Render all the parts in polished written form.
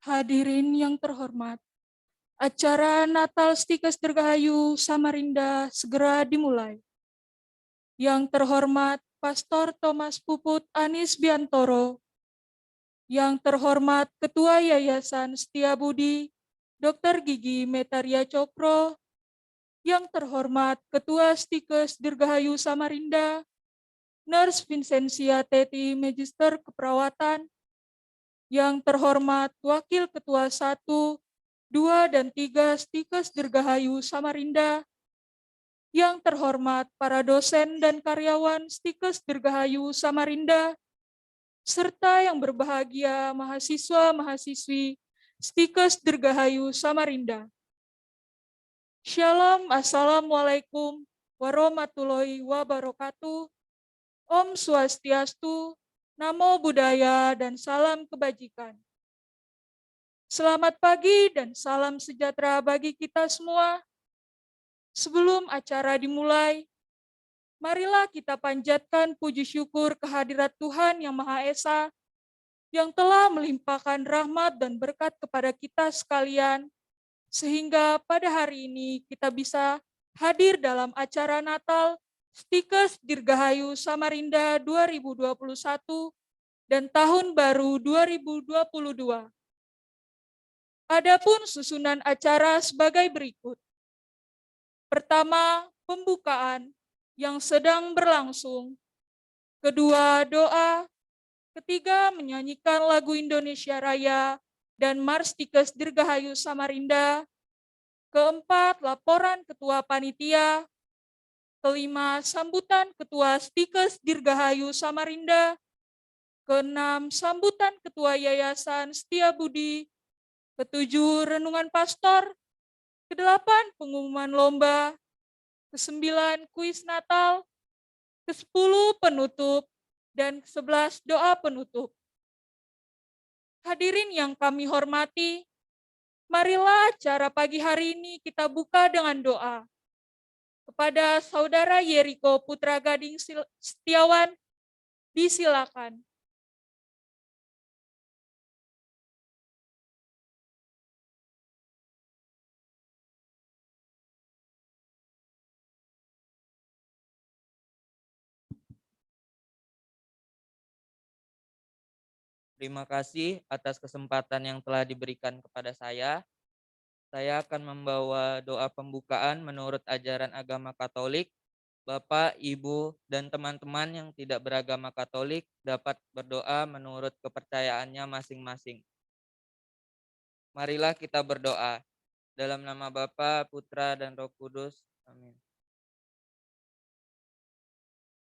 Hadirin yang terhormat, acara Natal Stikes Dirgahayu Samarinda segera dimulai. Yang terhormat Pastor Thomas Puput Anis Biantoro, yang terhormat Ketua Yayasan Setiabudi Dr. Gigi Metaria Cokro, yang terhormat Ketua Stikes Dirgahayu Samarinda, Nurse Vincentia Teti Magister Keperawatan, yang terhormat Wakil Ketua 1, 2, dan 3 Stikes Dirgahayu Samarinda, yang terhormat para dosen dan karyawan Stikes Dirgahayu Samarinda, serta yang berbahagia mahasiswa-mahasiswi Stikes Dirgahayu Samarinda. Shalom, Assalamualaikum warahmatullahi wabarakatuh. Om Swastiastu, Namo Buddhaya, dan salam kebajikan. Selamat pagi dan salam sejahtera bagi kita semua. Sebelum acara dimulai, marilah kita panjatkan puji syukur kehadirat Tuhan Yang Maha Esa yang telah melimpahkan rahmat dan berkat kepada kita sekalian, sehingga pada hari ini kita bisa hadir dalam acara Natal Stikes Dirgahayu Samarinda 2021 dan Tahun Baru 2022. Adapun susunan acara sebagai berikut. Pertama, pembukaan yang sedang berlangsung. Kedua, doa. Ketiga, menyanyikan lagu Indonesia Raya dan Mars Stikes Dirgahayu Samarinda. Keempat, laporan Ketua Panitia. Kelima, sambutan Ketua Stikes Dirgahayu Samarinda. Keenam, sambutan Ketua Yayasan Setiabudi. Ketujuh, renungan pastor. Kedelapan, pengumuman lomba. Kesembilan, kuis Natal. Kesepuluh, penutup. Dan ke-11, doa penutup. Hadirin yang kami hormati, marilah acara pagi hari ini kita buka dengan doa. Kepada Saudara Yeriko Putra Gading Setiawan, disilakan. Terima kasih atas kesempatan yang telah diberikan kepada saya. Saya akan membawa doa pembukaan menurut ajaran agama Katolik. Bapak, Ibu, dan teman-teman yang tidak beragama Katolik dapat berdoa menurut kepercayaannya masing-masing. Marilah kita berdoa. Dalam nama Bapa, Putra, dan Roh Kudus. Amin.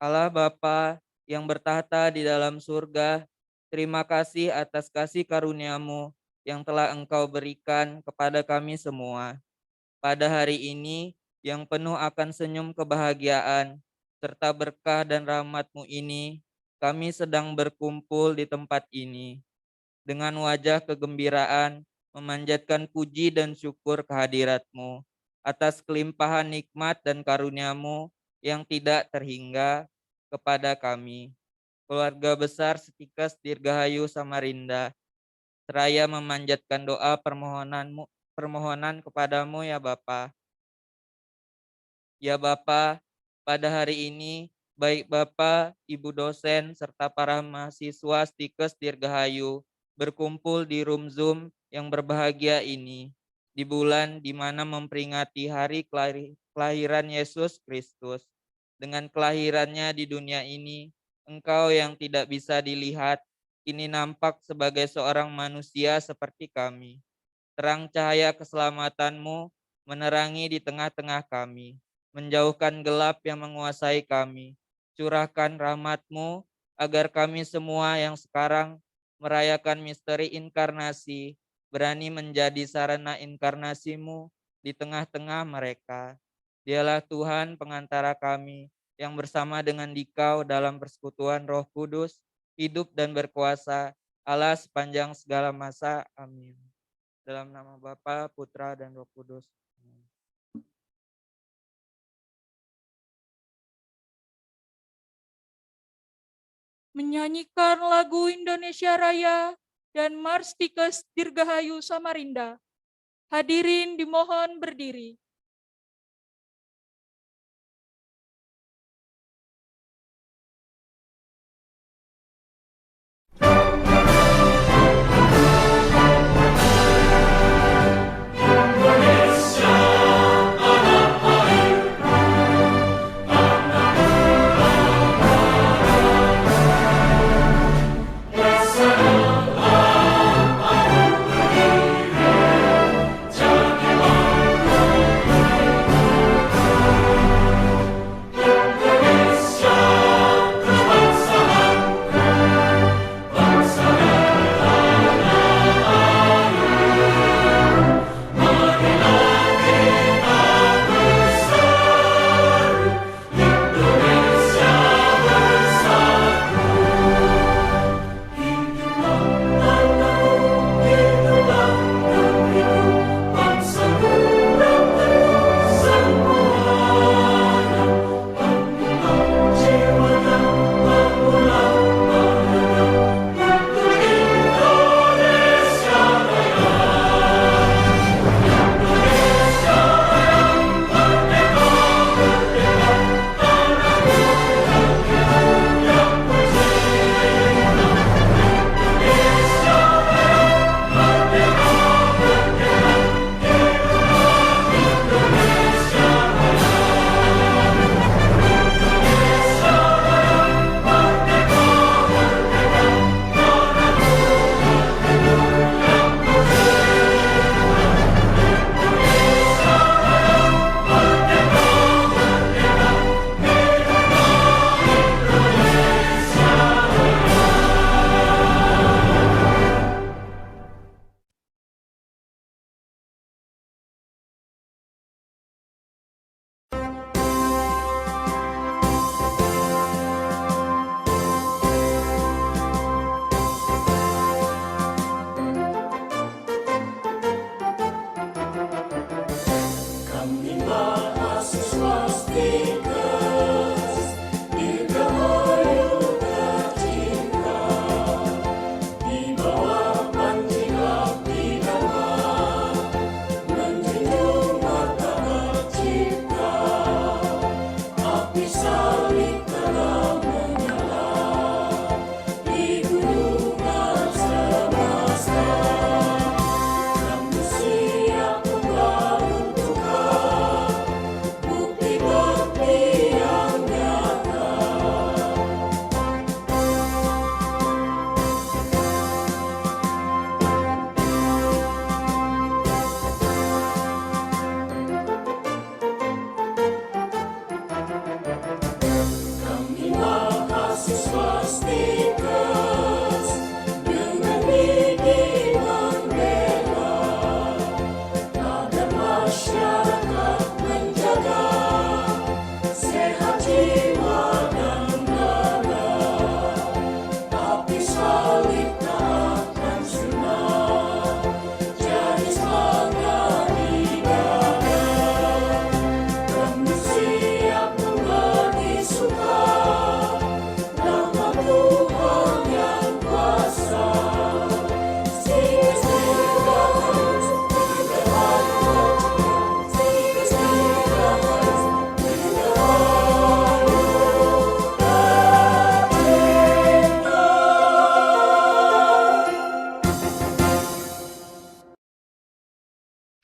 Allah Bapa yang bertahta di dalam surga, terima kasih atas kasih karunia-Mu yang telah Engkau berikan kepada kami semua. Pada hari ini yang penuh akan senyum kebahagiaan, serta berkah dan rahmat-Mu ini, kami sedang berkumpul di tempat ini. Dengan wajah kegembiraan, memanjatkan puji dan syukur kehadirat-Mu atas kelimpahan nikmat dan karunia-Mu yang tidak terhingga kepada kami, keluarga besar Stikes Dirgahayu Samarinda, seraya memanjatkan doa permohonan kepadamu ya Bapa. Ya Bapa, pada hari ini baik Bapak, Ibu dosen, serta para mahasiswa Stikes Dirgahayu berkumpul di room Zoom yang berbahagia ini, di bulan di mana memperingati hari kelahiran Yesus Kristus. Dengan kelahirannya di dunia ini, Engkau yang tidak bisa dilihat, kini nampak sebagai seorang manusia seperti kami. Terang cahaya keselamatanmu menerangi di tengah-tengah kami, menjauhkan gelap yang menguasai kami. Curahkan rahmat-Mu agar kami semua yang sekarang merayakan misteri inkarnasi, berani menjadi sarana inkarnasi-Mu di tengah-tengah mereka. Dialah Tuhan pengantara kami yang bersama dengan Dikau dalam persekutuan Roh Kudus, hidup dan berkuasa, Allah sepanjang segala masa. Amin. Dalam nama Bapa, Putra, dan Roh Kudus. Amin. Menyanyikan lagu Indonesia Raya dan Marstikes Dirgahayu Samarinda. Hadirin dimohon berdiri.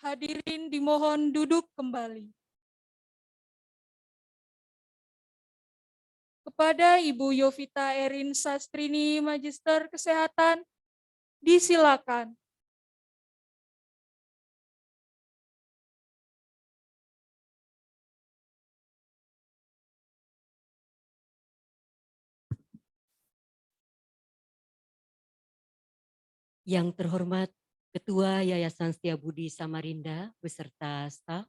Hadirin dimohon duduk kembali. Kepada Ibu Yovita Erin Sastrini, Magister Kesehatan, disilakan. Yang terhormat Ketua Yayasan Setiabudi Samarinda beserta staf,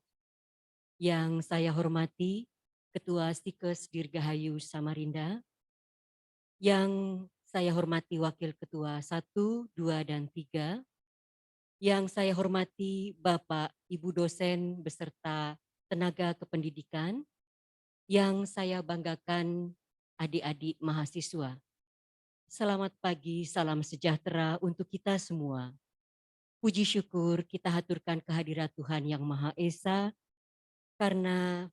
yang saya hormati Ketua Stikes Dirgahayu Samarinda, yang saya hormati Wakil Ketua 1, 2, dan 3, yang saya hormati Bapak, Ibu dosen beserta tenaga kependidikan, yang saya banggakan adik-adik mahasiswa. Selamat pagi, salam sejahtera untuk kita semua. Puji syukur kita haturkan kehadirat Tuhan Yang Maha Esa karena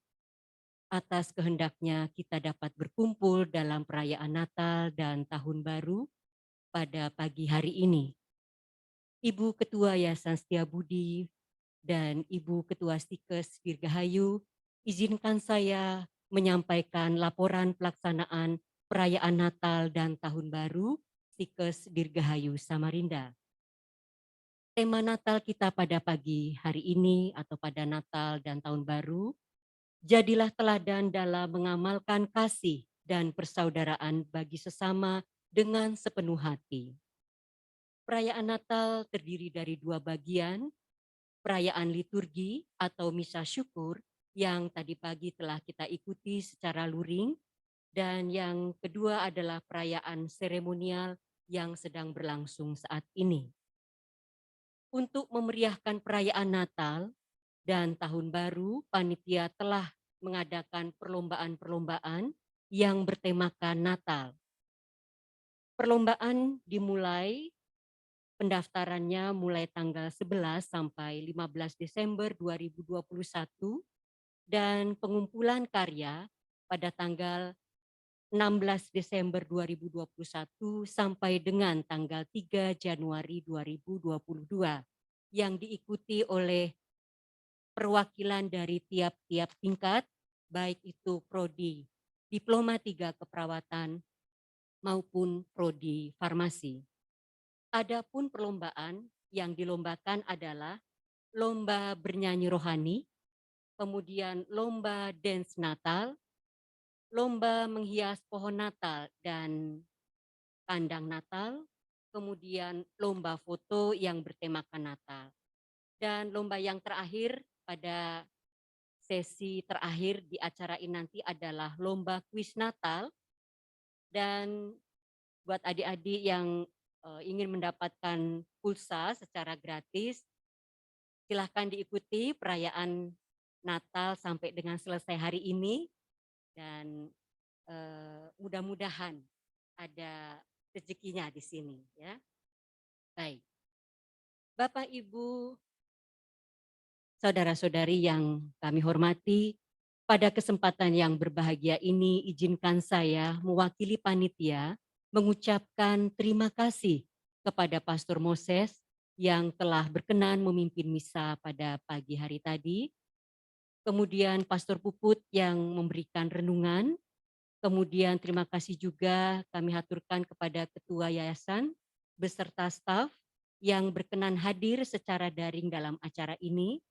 atas kehendaknya kita dapat berkumpul dalam perayaan Natal dan Tahun Baru pada pagi hari ini. Ibu Ketua Yayasan Setiabudi dan Ibu Ketua Stikes Dirgahayu, izinkan saya menyampaikan laporan pelaksanaan perayaan Natal dan Tahun Baru Stikes Dirgahayu Samarinda. Tema Natal kita pada pagi hari ini atau pada Natal dan Tahun Baru, jadilah teladan dalam mengamalkan kasih dan persaudaraan bagi sesama dengan sepenuh hati. Perayaan Natal terdiri dari dua bagian, perayaan liturgi atau misa syukur yang tadi pagi telah kita ikuti secara luring, dan yang kedua adalah perayaan seremonial yang sedang berlangsung saat ini. Untuk memeriahkan perayaan Natal dan Tahun Baru, panitia telah mengadakan perlombaan-perlombaan yang bertemakan Natal. Perlombaan dimulai, pendaftarannya mulai tanggal 11 sampai 15 Desember 2021 dan pengumpulan karya pada tanggal 16 Desember 2021 sampai dengan tanggal 3 Januari 2022 yang diikuti oleh perwakilan dari tiap-tiap tingkat, baik itu prodi Diploma 3 Keperawatan maupun prodi Farmasi. Adapun perlombaan yang dilombakan adalah lomba bernyanyi rohani, kemudian lomba dance Natal, lomba menghias pohon Natal dan kandang Natal, kemudian lomba foto yang bertemakan Natal. Dan lomba yang terakhir pada sesi terakhir di acara ini nanti adalah lomba kuis Natal. Dan buat adik-adik yang ingin mendapatkan pulsa secara gratis, silahkan diikuti perayaan Natal sampai dengan selesai hari ini. Dan mudah-mudahan ada rezekinya di sini ya. Baik. Bapak Ibu, saudara-saudari yang kami hormati, pada kesempatan yang berbahagia ini izinkan saya mewakili panitia mengucapkan terima kasih kepada Pastor Moses yang telah berkenan memimpin misa pada pagi hari tadi. Kemudian Pastor Puput yang memberikan renungan. Kemudian terima kasih juga kami haturkan kepada Ketua Yayasan beserta staf yang berkenan hadir secara daring dalam acara ini.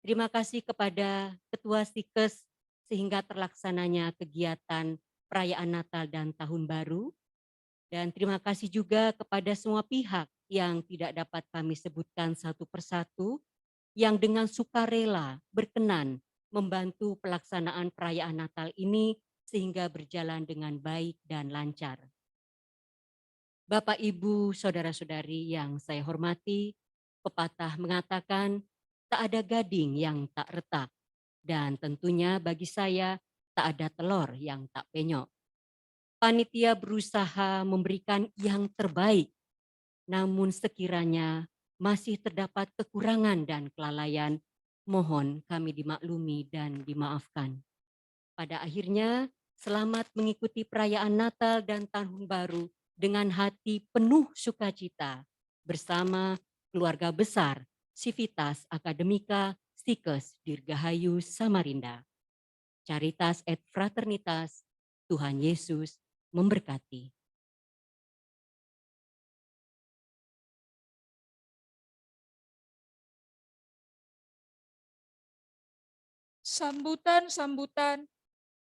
Terima kasih kepada Ketua Stikes sehingga terlaksananya kegiatan perayaan Natal dan Tahun Baru. Dan terima kasih juga kepada semua pihak yang tidak dapat kami sebutkan satu persatu yang dengan sukarela berkenan membantu pelaksanaan perayaan Natal ini sehingga berjalan dengan baik dan lancar. Bapak, Ibu, saudara-saudari yang saya hormati, pepatah mengatakan tak ada gading yang tak retak, dan tentunya bagi saya tak ada telur yang tak penyok. Panitia berusaha memberikan yang terbaik, namun sekiranya masih terdapat kekurangan dan kelalaian, mohon kami dimaklumi dan dimaafkan. Pada akhirnya, selamat mengikuti perayaan Natal dan Tahun Baru dengan hati penuh sukacita bersama keluarga besar Civitas Akademika Stikes Dirgahayu Samarinda. Caritas et Fraternitas, Tuhan Yesus memberkati.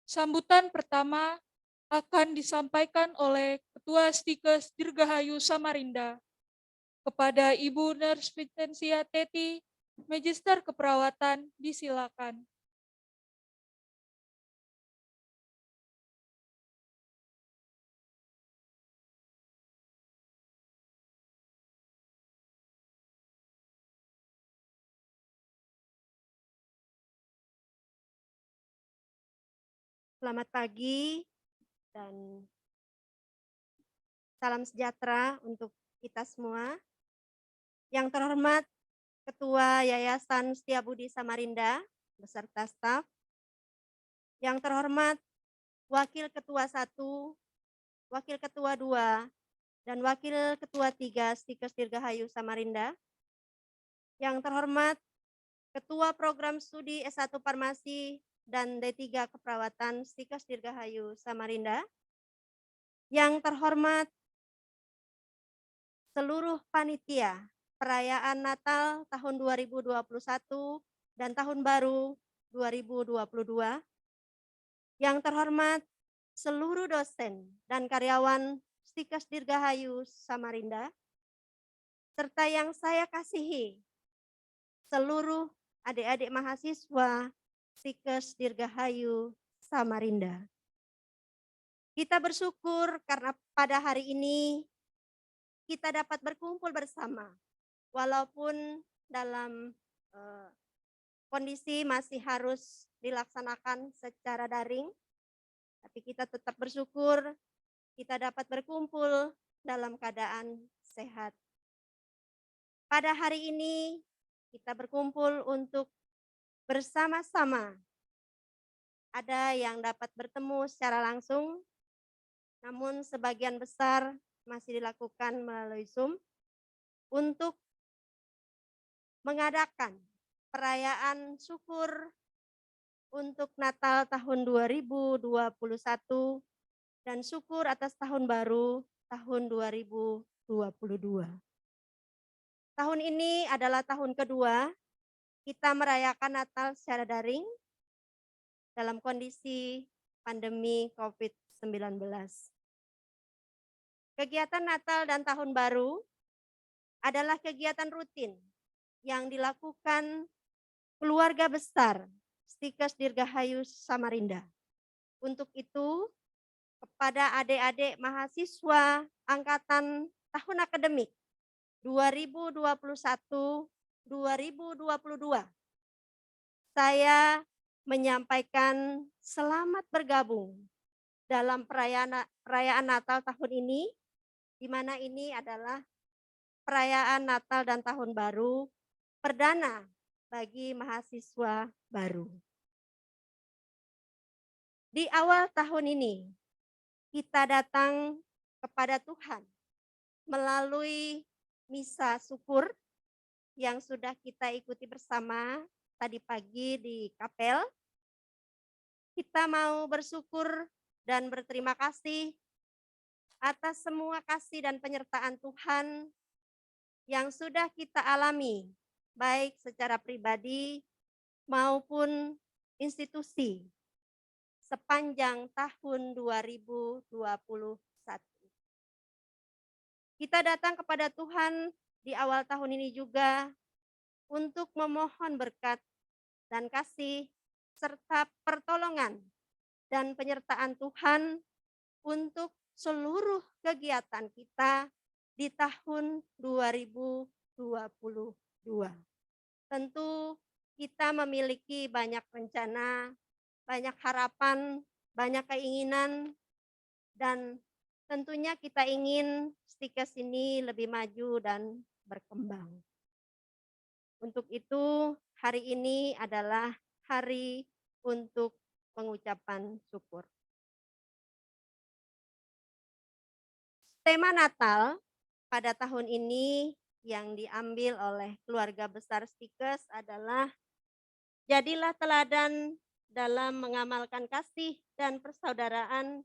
Sambutan pertama akan disampaikan oleh Ketua Stikes Dirgahayu Samarinda kepada Ibu Nurse Vincentia Teti, Magister Keperawatan, disilakan. Selamat pagi dan salam sejahtera untuk kita semua. Yang terhormat Ketua Yayasan Setiabudi Samarinda beserta staf. Yang terhormat Wakil Ketua 1, Wakil Ketua 2, dan Wakil Ketua 3 Stikes Dirgahayu Samarinda. Yang terhormat Ketua Program Studi S1 Farmasi dan D3 Keperawatan Stikes Dirgahayu Samarinda. Yang terhormat seluruh panitia perayaan Natal tahun 2021 dan Tahun Baru 2022. Yang terhormat seluruh dosen dan karyawan Stikes Dirgahayu Samarinda, serta yang saya kasihi seluruh adik-adik mahasiswa Stikes Dirgahayu Samarinda. Kita bersyukur karena pada hari ini kita dapat berkumpul bersama, walaupun dalam kondisi masih harus dilaksanakan secara daring, tapi kita tetap bersyukur kita dapat berkumpul dalam keadaan sehat. Pada hari ini kita berkumpul untuk bersama-sama. Ada yang dapat bertemu secara langsung, namun sebagian besar masih dilakukan melalui Zoom untuk mengadakan perayaan syukur untuk Natal tahun 2021 dan syukur atas tahun baru tahun 2022. Tahun ini adalah tahun kedua kita merayakan Natal secara daring dalam kondisi pandemi COVID-19. Kegiatan Natal dan Tahun Baru adalah kegiatan rutin yang dilakukan keluarga besar Stikes Dirgahayu Samarinda. Untuk itu, kepada adik-adik mahasiswa angkatan tahun akademik 2021-2022, saya menyampaikan selamat bergabung dalam perayaan Natal tahun ini, di mana ini adalah perayaan Natal dan Tahun Baru perdana bagi mahasiswa baru. Di awal tahun ini, kita datang kepada Tuhan melalui misa syukur yang sudah kita ikuti bersama tadi pagi di kapel. Kita mau bersyukur dan berterima kasih atas semua kasih dan penyertaan Tuhan yang sudah kita alami, baik secara pribadi maupun institusi sepanjang tahun 2021. Kita datang kepada Tuhan di awal tahun ini juga untuk memohon berkat dan kasih serta pertolongan dan penyertaan Tuhan untuk seluruh kegiatan kita di tahun 2022. Tentu kita memiliki banyak rencana, banyak harapan, banyak keinginan, dan tentunya kita ingin Stikes ini lebih maju dan berkembang. Untuk itu, hari ini adalah hari untuk pengucapan syukur. Tema Natal pada tahun ini yang diambil oleh keluarga besar Stikes adalah jadilah teladan dalam mengamalkan kasih dan persaudaraan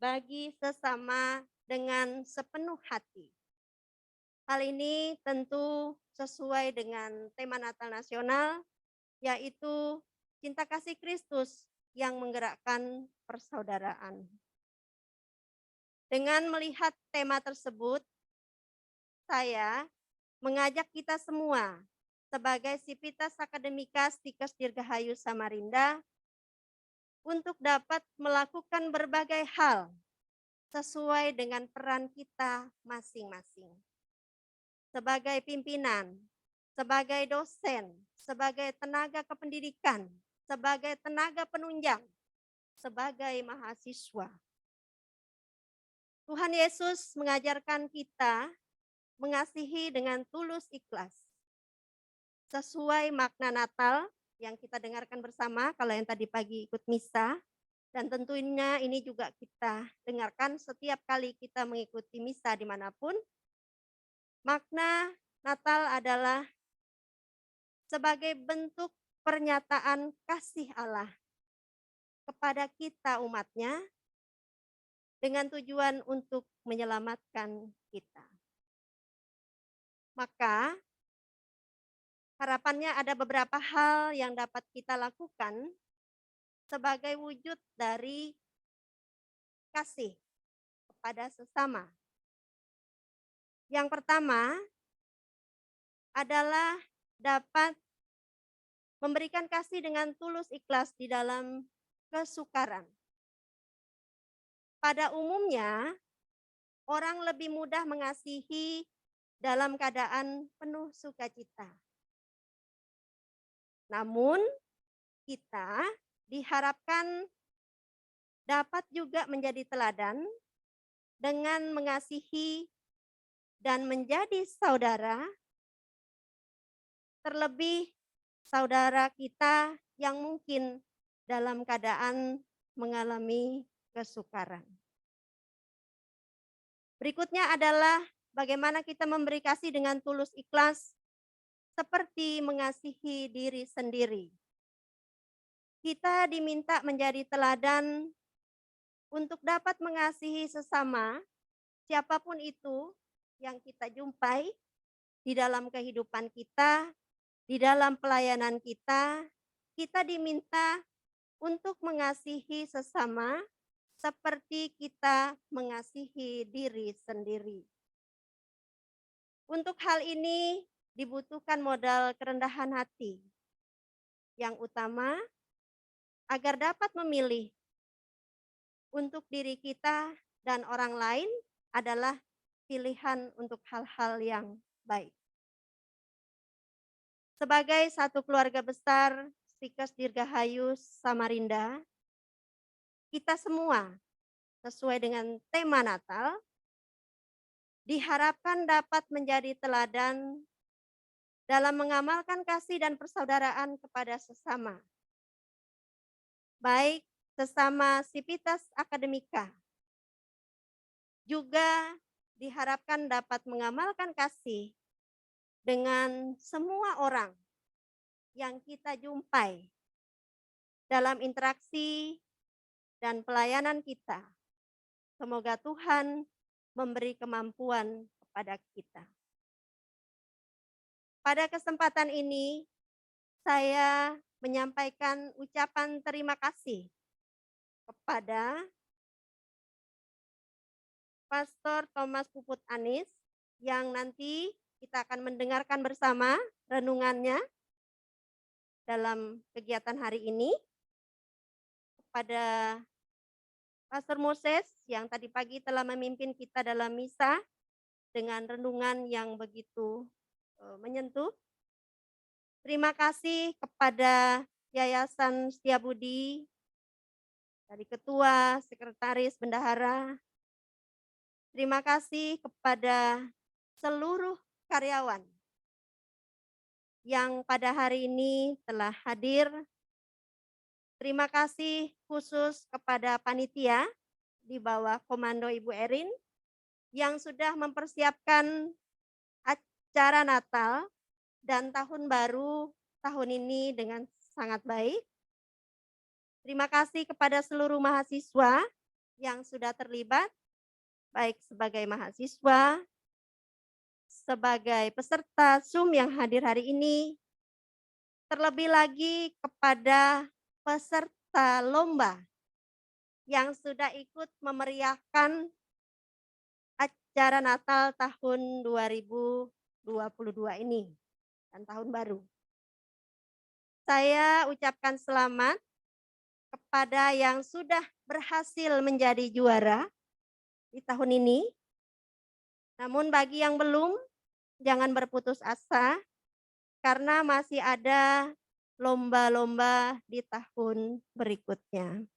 bagi sesama dengan sepenuh hati. Hal ini tentu sesuai dengan tema Natal Nasional, yaitu cinta kasih Kristus yang menggerakkan persaudaraan. Dengan melihat tema tersebut, saya mengajak kita semua sebagai Sivitas Akademika Stikes Dirgahayu Samarinda untuk dapat melakukan berbagai hal sesuai dengan peran kita masing-masing. Sebagai pimpinan, sebagai dosen, sebagai tenaga kependidikan, sebagai tenaga penunjang, sebagai mahasiswa. Tuhan Yesus mengajarkan kita mengasihi dengan tulus ikhlas. Sesuai makna Natal yang kita dengarkan bersama kalau yang tadi pagi ikut misa. Dan tentunya ini juga kita dengarkan setiap kali kita mengikuti misa dimanapun. Makna Natal adalah sebagai bentuk pernyataan kasih Allah kepada kita umatnya dengan tujuan untuk menyelamatkan kita. Maka harapannya ada beberapa hal yang dapat kita lakukan sebagai wujud dari kasih kepada sesama. Yang pertama adalah dapat memberikan kasih dengan tulus ikhlas di dalam kesukaran. Pada umumnya, orang lebih mudah mengasihi dalam keadaan penuh sukacita. Namun, kita diharapkan dapat juga menjadi teladan dengan mengasihi dan menjadi saudara, terlebih saudara kita yang mungkin dalam keadaan mengalami kesukaran. Berikutnya adalah bagaimana kita memberi kasih dengan tulus ikhlas seperti mengasihi diri sendiri. Kita diminta menjadi teladan untuk dapat mengasihi sesama, siapapun itu yang kita jumpai di dalam kehidupan kita, di dalam pelayanan kita, kita diminta untuk mengasihi sesama seperti kita mengasihi diri sendiri. Untuk hal ini dibutuhkan modal kerendahan hati. Yang utama, agar dapat memilih untuk diri kita dan orang lain adalah pilihan untuk hal-hal yang baik. Sebagai satu keluarga besar Stikes Dirgahayu Samarinda, kita semua sesuai dengan tema Natal diharapkan dapat menjadi teladan dalam mengamalkan kasih dan persaudaraan kepada sesama, baik sesama Civitas Akademika, juga diharapkan dapat mengamalkan kasih dengan semua orang yang kita jumpai dalam interaksi dan pelayanan kita. Semoga Tuhan memberi kemampuan kepada kita. Pada kesempatan ini, saya menyampaikan ucapan terima kasih kepada Pastor Thomas Puput Anis yang nanti kita akan mendengarkan bersama renungannya dalam kegiatan hari ini. Kepada Pastor Moses yang tadi pagi telah memimpin kita dalam misa dengan renungan yang begitu menyentuh. Terima kasih kepada Yayasan Setiabudi, dari Ketua, Sekretaris, Bendahara. Terima kasih kepada seluruh karyawan yang pada hari ini telah hadir. Terima kasih khusus kepada panitia di bawah komando Ibu Erin yang sudah mempersiapkan acara Natal dan Tahun Baru tahun ini dengan sangat baik. Terima kasih kepada seluruh mahasiswa yang sudah terlibat, baik sebagai mahasiswa, sebagai peserta Zoom yang hadir hari ini, terlebih lagi kepada peserta lomba yang sudah ikut memeriahkan acara Natal tahun 2022 ini dan tahun baru. Saya ucapkan selamat kepada yang sudah berhasil menjadi juara di tahun ini. Namun bagi yang belum, jangan berputus asa karena masih ada lomba-lomba di tahun berikutnya.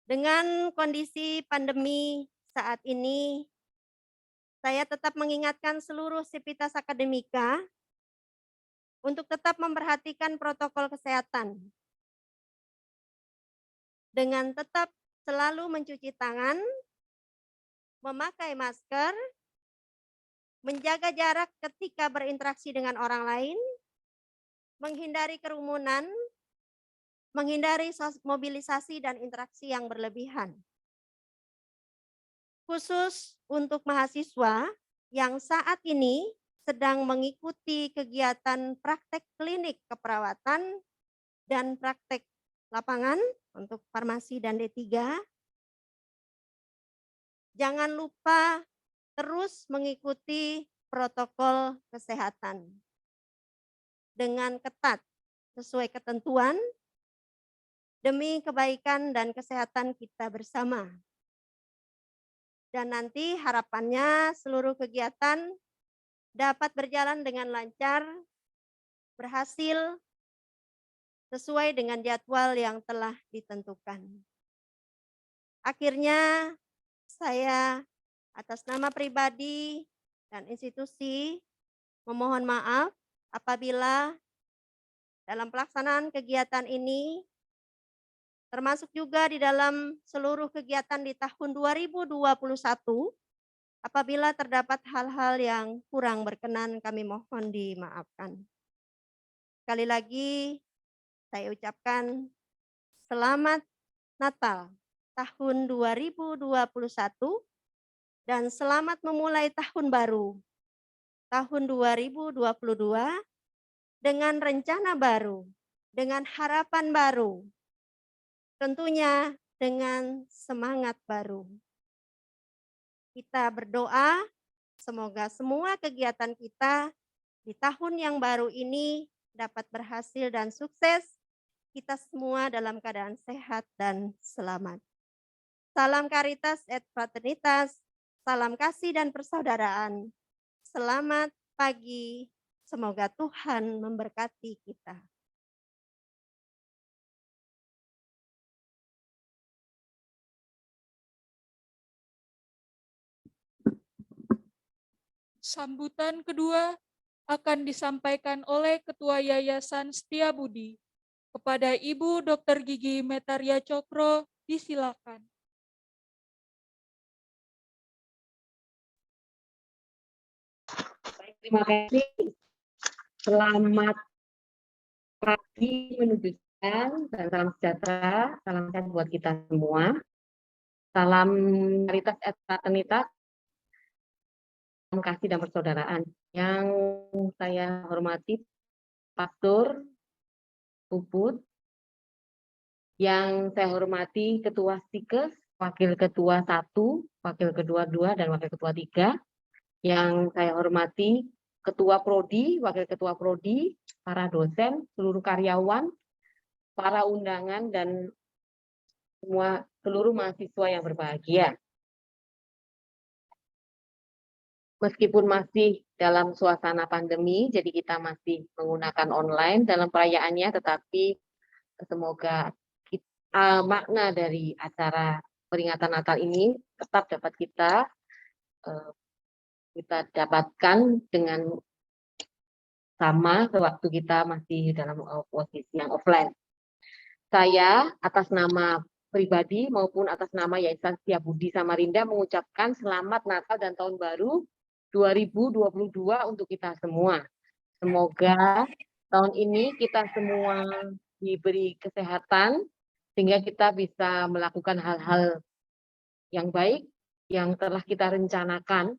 Dengan kondisi pandemi saat ini, saya tetap mengingatkan seluruh sivitas akademika untuk tetap memperhatikan protokol kesehatan dengan tetap selalu mencuci tangan, memakai masker, menjaga jarak ketika berinteraksi dengan orang lain, menghindari kerumunan, menghindari mobilisasi dan interaksi yang berlebihan. Khusus untuk mahasiswa yang saat ini sedang mengikuti kegiatan praktek klinik keperawatan dan praktek lapangan untuk farmasi dan D3, jangan lupa terus mengikuti protokol kesehatan dengan ketat sesuai ketentuan demi kebaikan dan kesehatan kita bersama. Dan nanti harapannya seluruh kegiatan dapat berjalan dengan lancar, berhasil sesuai dengan jadwal yang telah ditentukan. Akhirnya saya atas nama pribadi dan institusi memohon maaf apabila dalam pelaksanaan kegiatan ini termasuk juga di dalam seluruh kegiatan di tahun 2021, apabila terdapat hal-hal yang kurang berkenan, kami mohon dimaafkan. Sekali lagi, saya ucapkan selamat Natal tahun 2021 dan selamat memulai tahun baru, tahun 2022, dengan rencana baru, dengan harapan baru, tentunya dengan semangat baru. Kita berdoa semoga semua kegiatan kita di tahun yang baru ini dapat berhasil dan sukses. Kita semua dalam keadaan sehat dan selamat. Salam Caritas et Fraternitas, salam kasih dan persaudaraan. Selamat pagi, semoga Tuhan memberkati kita. Sambutan kedua akan disampaikan oleh Ketua Yayasan Setiabudi. Kepada Ibu Dr. Gigi Metaria Cokro, disilakan. Terima kasih. Selamat pagi menuju siang dan salam sejahtera, salam sehat buat kita semua. Salam Caritas et Fraternitas, salam kasih dan persaudaraan. Yang saya hormati Pastor Puput, yang saya hormati Ketua Stikes, Wakil Ketua 1, Wakil Ketua 2, dan Wakil Ketua 3. Yang saya hormati Ketua Prodi, Wakil Ketua Prodi, para dosen, seluruh karyawan, para undangan, dan seluruh mahasiswa yang berbahagia. Meskipun masih dalam suasana pandemi, jadi kita masih menggunakan online dalam perayaannya, tetapi semoga makna dari acara peringatan Natal ini tetap dapat kita dapatkan dengan sama sewaktu kita masih dalam posisi yang offline. Saya atas nama pribadi maupun atas nama Yayasan Setiabudi Samarinda mengucapkan selamat Natal dan Tahun Baru 2022 untuk kita semua. Semoga tahun ini kita semua diberi kesehatan sehingga kita bisa melakukan hal-hal yang baik yang telah kita rencanakan,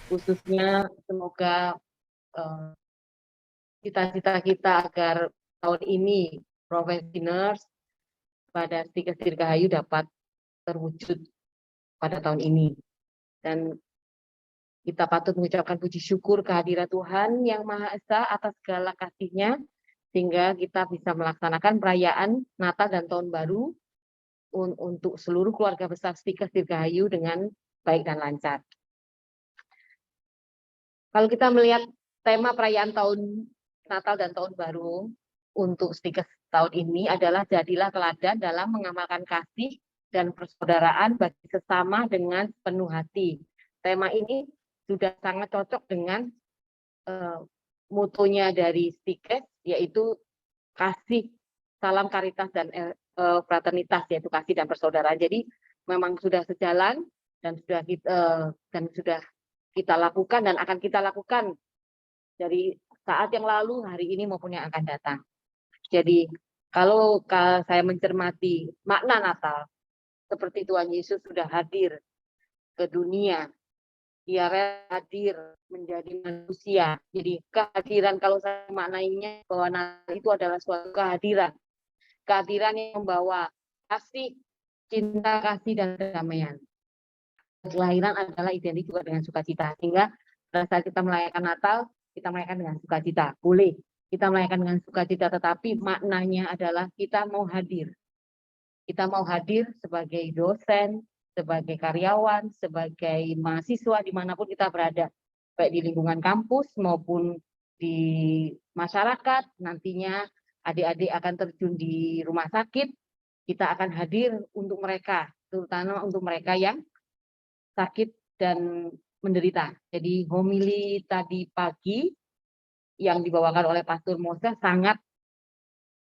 khususnya semoga cita-cita kita agar tahun ini Profesi Nurse pada Stikes Dirgahayu dapat terwujud pada tahun ini. Dan kita patut mengucapkan puji syukur kehadirat Tuhan Yang Maha Esa atas segala kasih-Nya, sehingga kita bisa melaksanakan perayaan Natal dan Tahun Baru untuk seluruh keluarga besar Stikes Dirgahayu dengan baik dan lancar. Kalau kita melihat tema perayaan tahun Natal dan Tahun Baru untuk Stikes tahun ini adalah jadilah teladan dalam mengamalkan kasih dan persaudaraan bagi sesama dengan penuh hati. Tema ini sudah sangat cocok dengan mutunya dari Stikes, yaitu kasih, salam, karitas, dan fraternitas, yaitu kasih dan persaudaraan. Jadi memang sudah sejalan dan sudah kita lakukan dan akan kita lakukan dari saat yang lalu, hari ini maupun yang akan datang. Jadi kalau saya mencermati makna Natal, seperti Tuhan Yesus sudah hadir ke dunia, Dia hadir menjadi manusia. Jadi kehadiran, kalau saya maknainya bahwa Natal itu adalah suatu kehadiran yang membawa kasih, cinta, kasih, dan kedamaian. Kelahiran adalah identik juga dengan sukacita, sehingga pada saat kita merayakan Natal, kita merayakan dengan sukacita. Boleh kita merayakan dengan sukacita, tetapi maknanya adalah kita mau hadir. Kita mau hadir sebagai dosen, sebagai karyawan, sebagai mahasiswa dimanapun kita berada, baik di lingkungan kampus maupun di masyarakat. Nantinya adik-adik akan terjun di rumah sakit, kita akan hadir untuk mereka, terutama untuk mereka yang sakit dan menderita. Jadi homili tadi pagi yang dibawakan oleh Pastor Moses sangat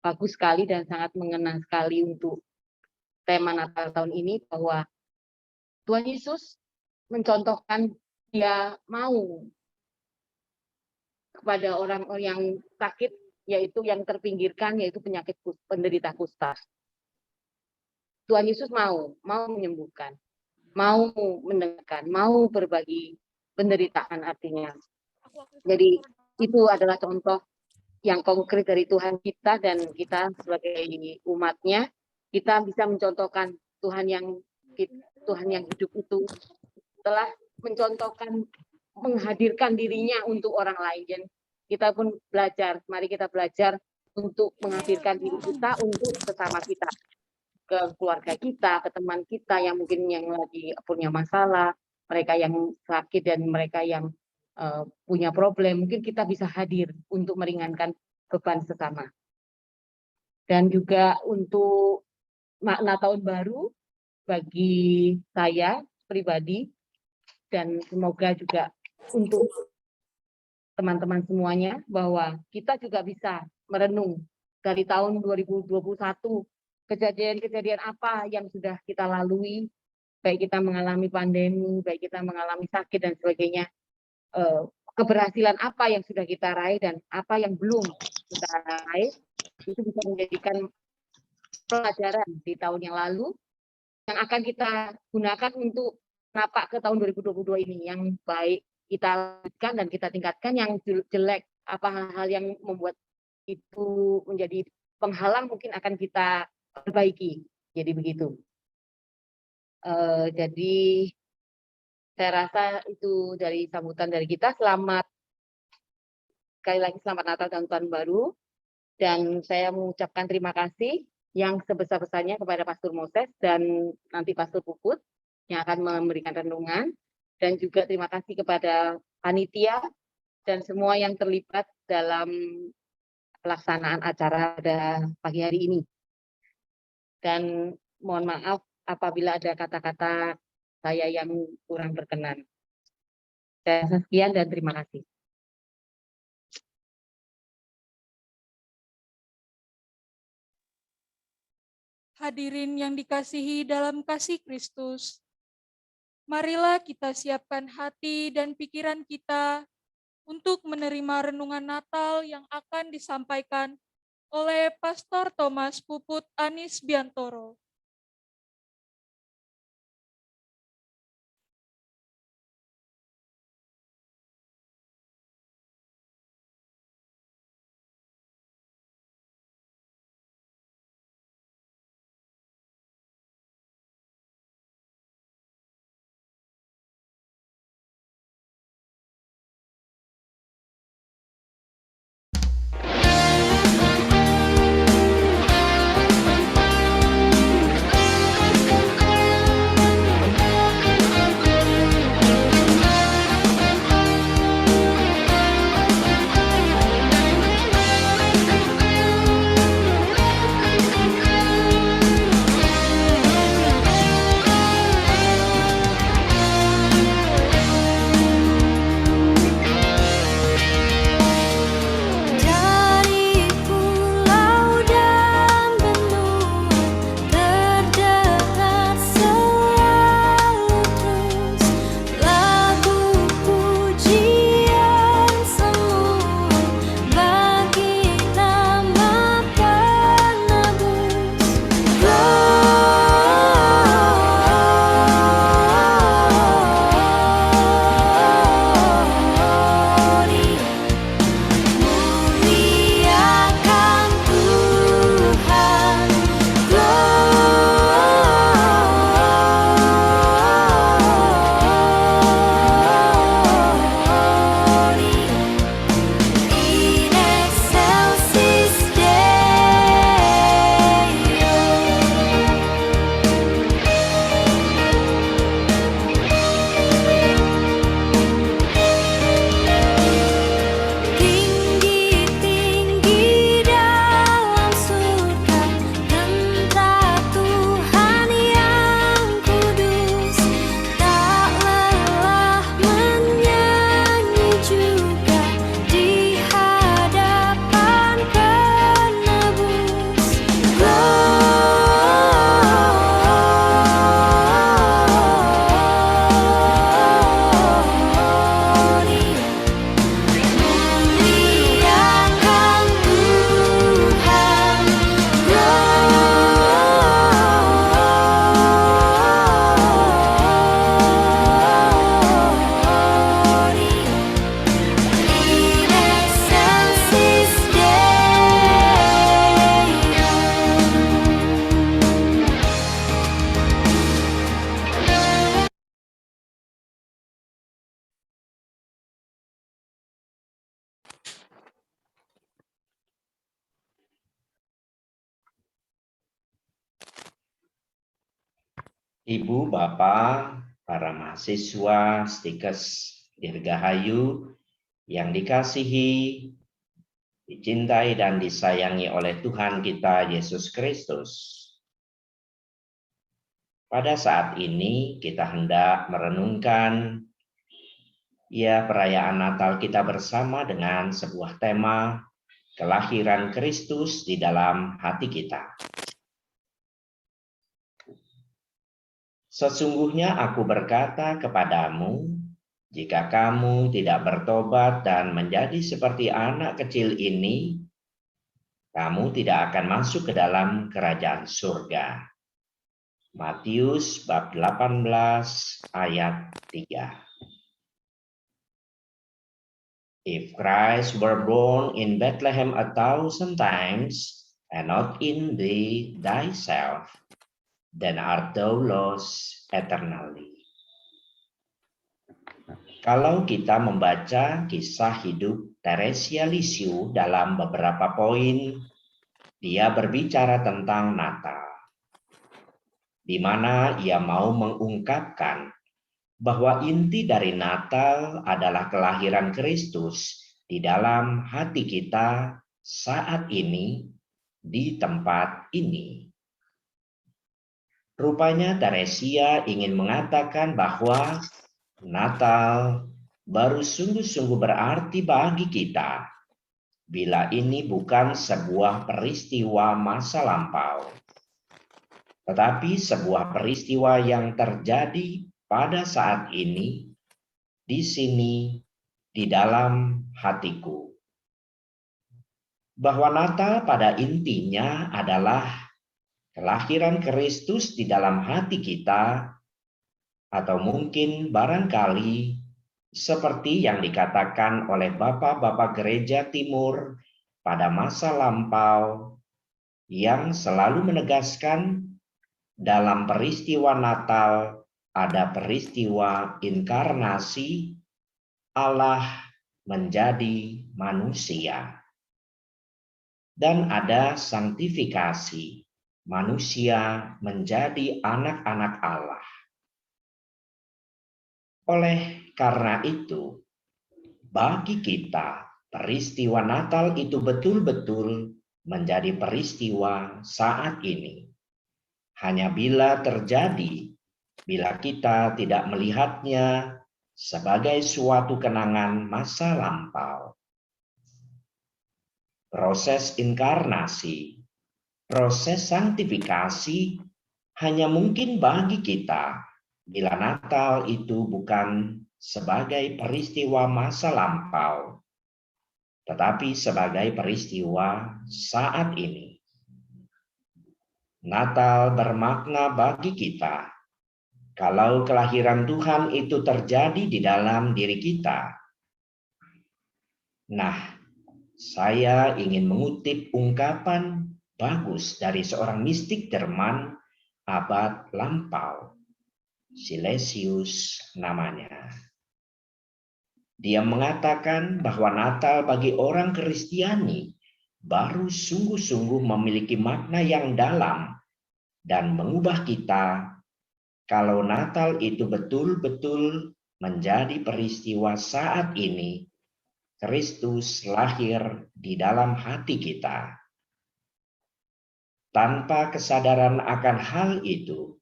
bagus sekali dan sangat mengena sekali untuk tema Natal tahun ini, bahwa Tuhan Yesus mencontohkan Dia mau kepada orang yang sakit, yaitu yang terpinggirkan, yaitu penderita kusta. Tuhan Yesus mau menyembuhkan, mau mendengarkan, mau berbagi penderitaan artinya. Jadi itu adalah contoh yang konkret dari Tuhan kita, dan kita sebagai umatnya, kita bisa mencontohkan Tuhan yang hidup itu telah mencontohkan, menghadirkan dirinya untuk orang lain. Dan kita pun belajar, mari kita belajar untuk menghadirkan diri kita untuk sesama kita, ke keluarga kita, ke teman kita yang mungkin yang lagi punya masalah, mereka yang sakit dan mereka yang punya problem, mungkin kita bisa hadir untuk meringankan beban sesama. Dan juga untuk makna tahun baru bagi saya pribadi, dan semoga juga untuk teman-teman semuanya, bahwa kita juga bisa merenung dari tahun 2021, kejadian-kejadian apa yang sudah kita lalui, baik kita mengalami pandemi, baik kita mengalami sakit dan sebagainya, keberhasilan apa yang sudah kita raih dan apa yang belum kita raih, itu bisa menjadikan pelajaran di tahun yang lalu yang akan kita gunakan untuk napak ke tahun 2022 ini. Yang baik kita lanjutkan dan kita tingkatkan, yang jelek, apa hal-hal yang membuat itu menjadi penghalang mungkin akan kita perbaiki. Jadi begitu. Jadi saya rasa itu dari sambutan dari kita. Sekali lagi selamat Natal dan Tahun Baru. Dan saya mengucapkan terima kasih yang sebesar-besarnya kepada Pastor Moses dan nanti Pastor Puput yang akan memberikan renungan. Dan juga terima kasih kepada panitia dan semua yang terlibat dalam pelaksanaan acara pada pagi hari ini. Dan mohon maaf apabila ada kata-kata saya yang kurang berkenan. Saya rasa sekian dan terima kasih. Hadirin yang dikasihi dalam kasih Kristus, marilah kita siapkan hati dan pikiran kita untuk menerima renungan Natal yang akan disampaikan oleh Pastor Thomas Puput Anis Biantoro. Ibu, Bapak, para mahasiswa, Stikes Dirgahayu yang dikasihi, dicintai dan disayangi oleh Tuhan kita Yesus Kristus. Pada saat ini kita hendak merenungkan perayaan Natal kita bersama dengan sebuah tema kelahiran Kristus di dalam hati kita. Sesungguhnya aku berkata kepadamu, jika kamu tidak bertobat dan menjadi seperti anak kecil ini, kamu tidak akan masuk ke dalam kerajaan surga. Matius bab 18 ayat 3. If Christ were born in Bethlehem 1,000 times, and not in thee thyself, then art thou lost eternally. Kalau kita membaca kisah hidup Teresia Lisieux dalam beberapa poin, dia berbicara tentang Natal, di mana ia mau mengungkapkan bahwa inti dari Natal adalah kelahiran Kristus di dalam hati kita saat ini, di tempat ini. Rupanya Teresia ingin mengatakan bahwa Natal baru sungguh-sungguh berarti bagi kita bila ini bukan sebuah peristiwa masa lampau, tetapi sebuah peristiwa yang terjadi pada saat ini, di sini, di dalam hatiku. Bahwa Natal pada intinya adalah kelahiran Kristus di dalam hati kita, atau mungkin barangkali seperti yang dikatakan oleh bapak-bapak gereja timur pada masa lampau yang selalu menegaskan dalam peristiwa Natal ada peristiwa inkarnasi, Allah menjadi manusia. Dan ada sanktifikasi, manusia menjadi anak-anak Allah. Oleh karena itu, bagi kita peristiwa Natal itu betul-betul menjadi peristiwa saat ini. Hanya bila terjadi, bila kita tidak melihatnya sebagai suatu kenangan masa lampau. Proses inkarnasi, proses sanktifikasi hanya mungkin bagi kita bila Natal itu bukan sebagai peristiwa masa lampau, tetapi sebagai peristiwa saat ini. Natal bermakna bagi kita kalau kelahiran Tuhan itu terjadi di dalam diri kita. Nah, saya ingin mengutip ungkapan bagus dari seorang mistik Jerman abad lampau. Silesius namanya. Dia mengatakan bahwa Natal bagi orang Kristiani baru sungguh-sungguh memiliki makna yang dalam dan mengubah kita kalau Natal itu betul-betul menjadi peristiwa saat ini, Kristus lahir di dalam hati kita. Tanpa kesadaran akan hal itu,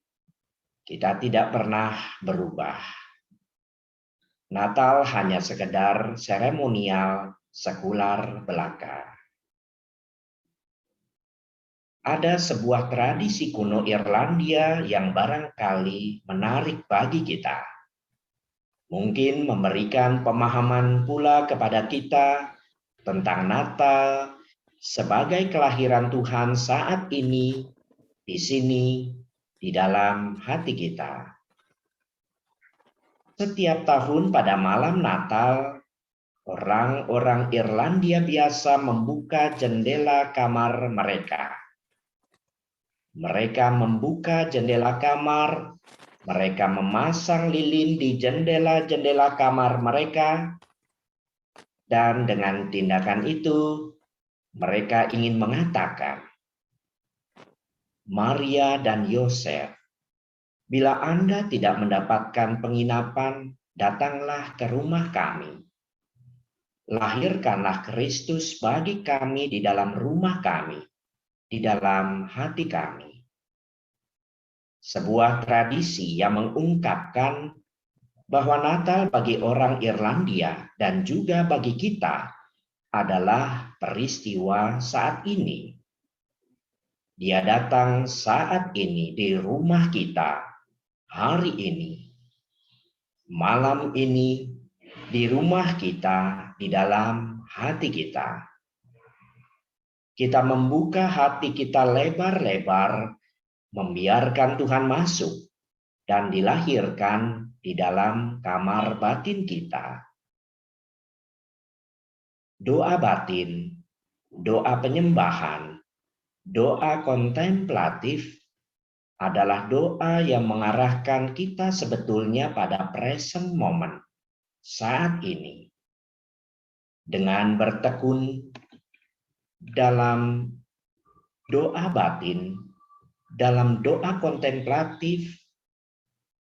kita tidak pernah berubah. Natal hanya sekedar seremonial sekular belaka. Ada sebuah tradisi kuno Irlandia yang barangkali menarik bagi kita. Mungkin memberikan pemahaman pula kepada kita tentang Natal sebagai kelahiran Tuhan saat ini, di sini, di dalam hati kita. Setiap tahun pada malam Natal, orang-orang Irlandia biasa membuka jendela kamar mereka. Mereka membuka jendela kamar, mereka memasang lilin di jendela-jendela kamar mereka, dan dengan tindakan itu, mereka ingin mengatakan, Maria dan Yosef, Bila Anda tidak mendapatkan penginapan, datanglah ke rumah kami. Lahirkanlah Kristus bagi kami di dalam rumah kami, di dalam hati kami. Sebuah tradisi yang mengungkapkan bahwa Natal bagi orang Irlandia dan juga bagi kita adalah peristiwa saat ini. Dia datang saat ini di rumah kita, hari ini, malam ini, di rumah kita, di dalam hati kita. Kita membuka hati kita lebar-lebar, membiarkan Tuhan masuk dan dilahirkan di dalam kamar batin kita. Doa batin, doa penyembahan, doa kontemplatif adalah doa yang mengarahkan kita sebetulnya pada present moment saat ini. Dengan bertekun dalam doa batin, dalam doa kontemplatif,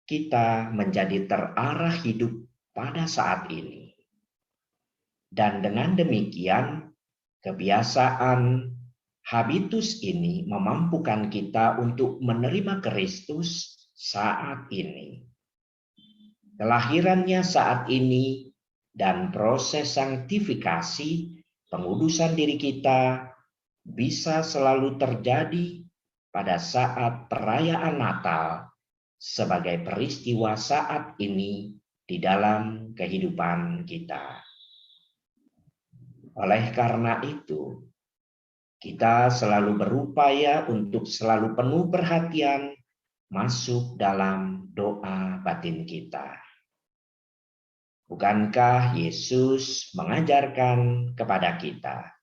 kita menjadi terarah hidup pada saat ini. Dan dengan demikian, kebiasaan habitus ini memampukan kita untuk menerima Kristus saat ini. Kelahirannya saat ini dan proses sanktifikasi, pengudusan diri kita bisa selalu terjadi pada saat perayaan Natal sebagai peristiwa saat ini di dalam kehidupan kita. Oleh karena itu, kita selalu berupaya untuk selalu penuh perhatian masuk dalam doa batin kita. Bukankah Yesus mengajarkan kepada kita?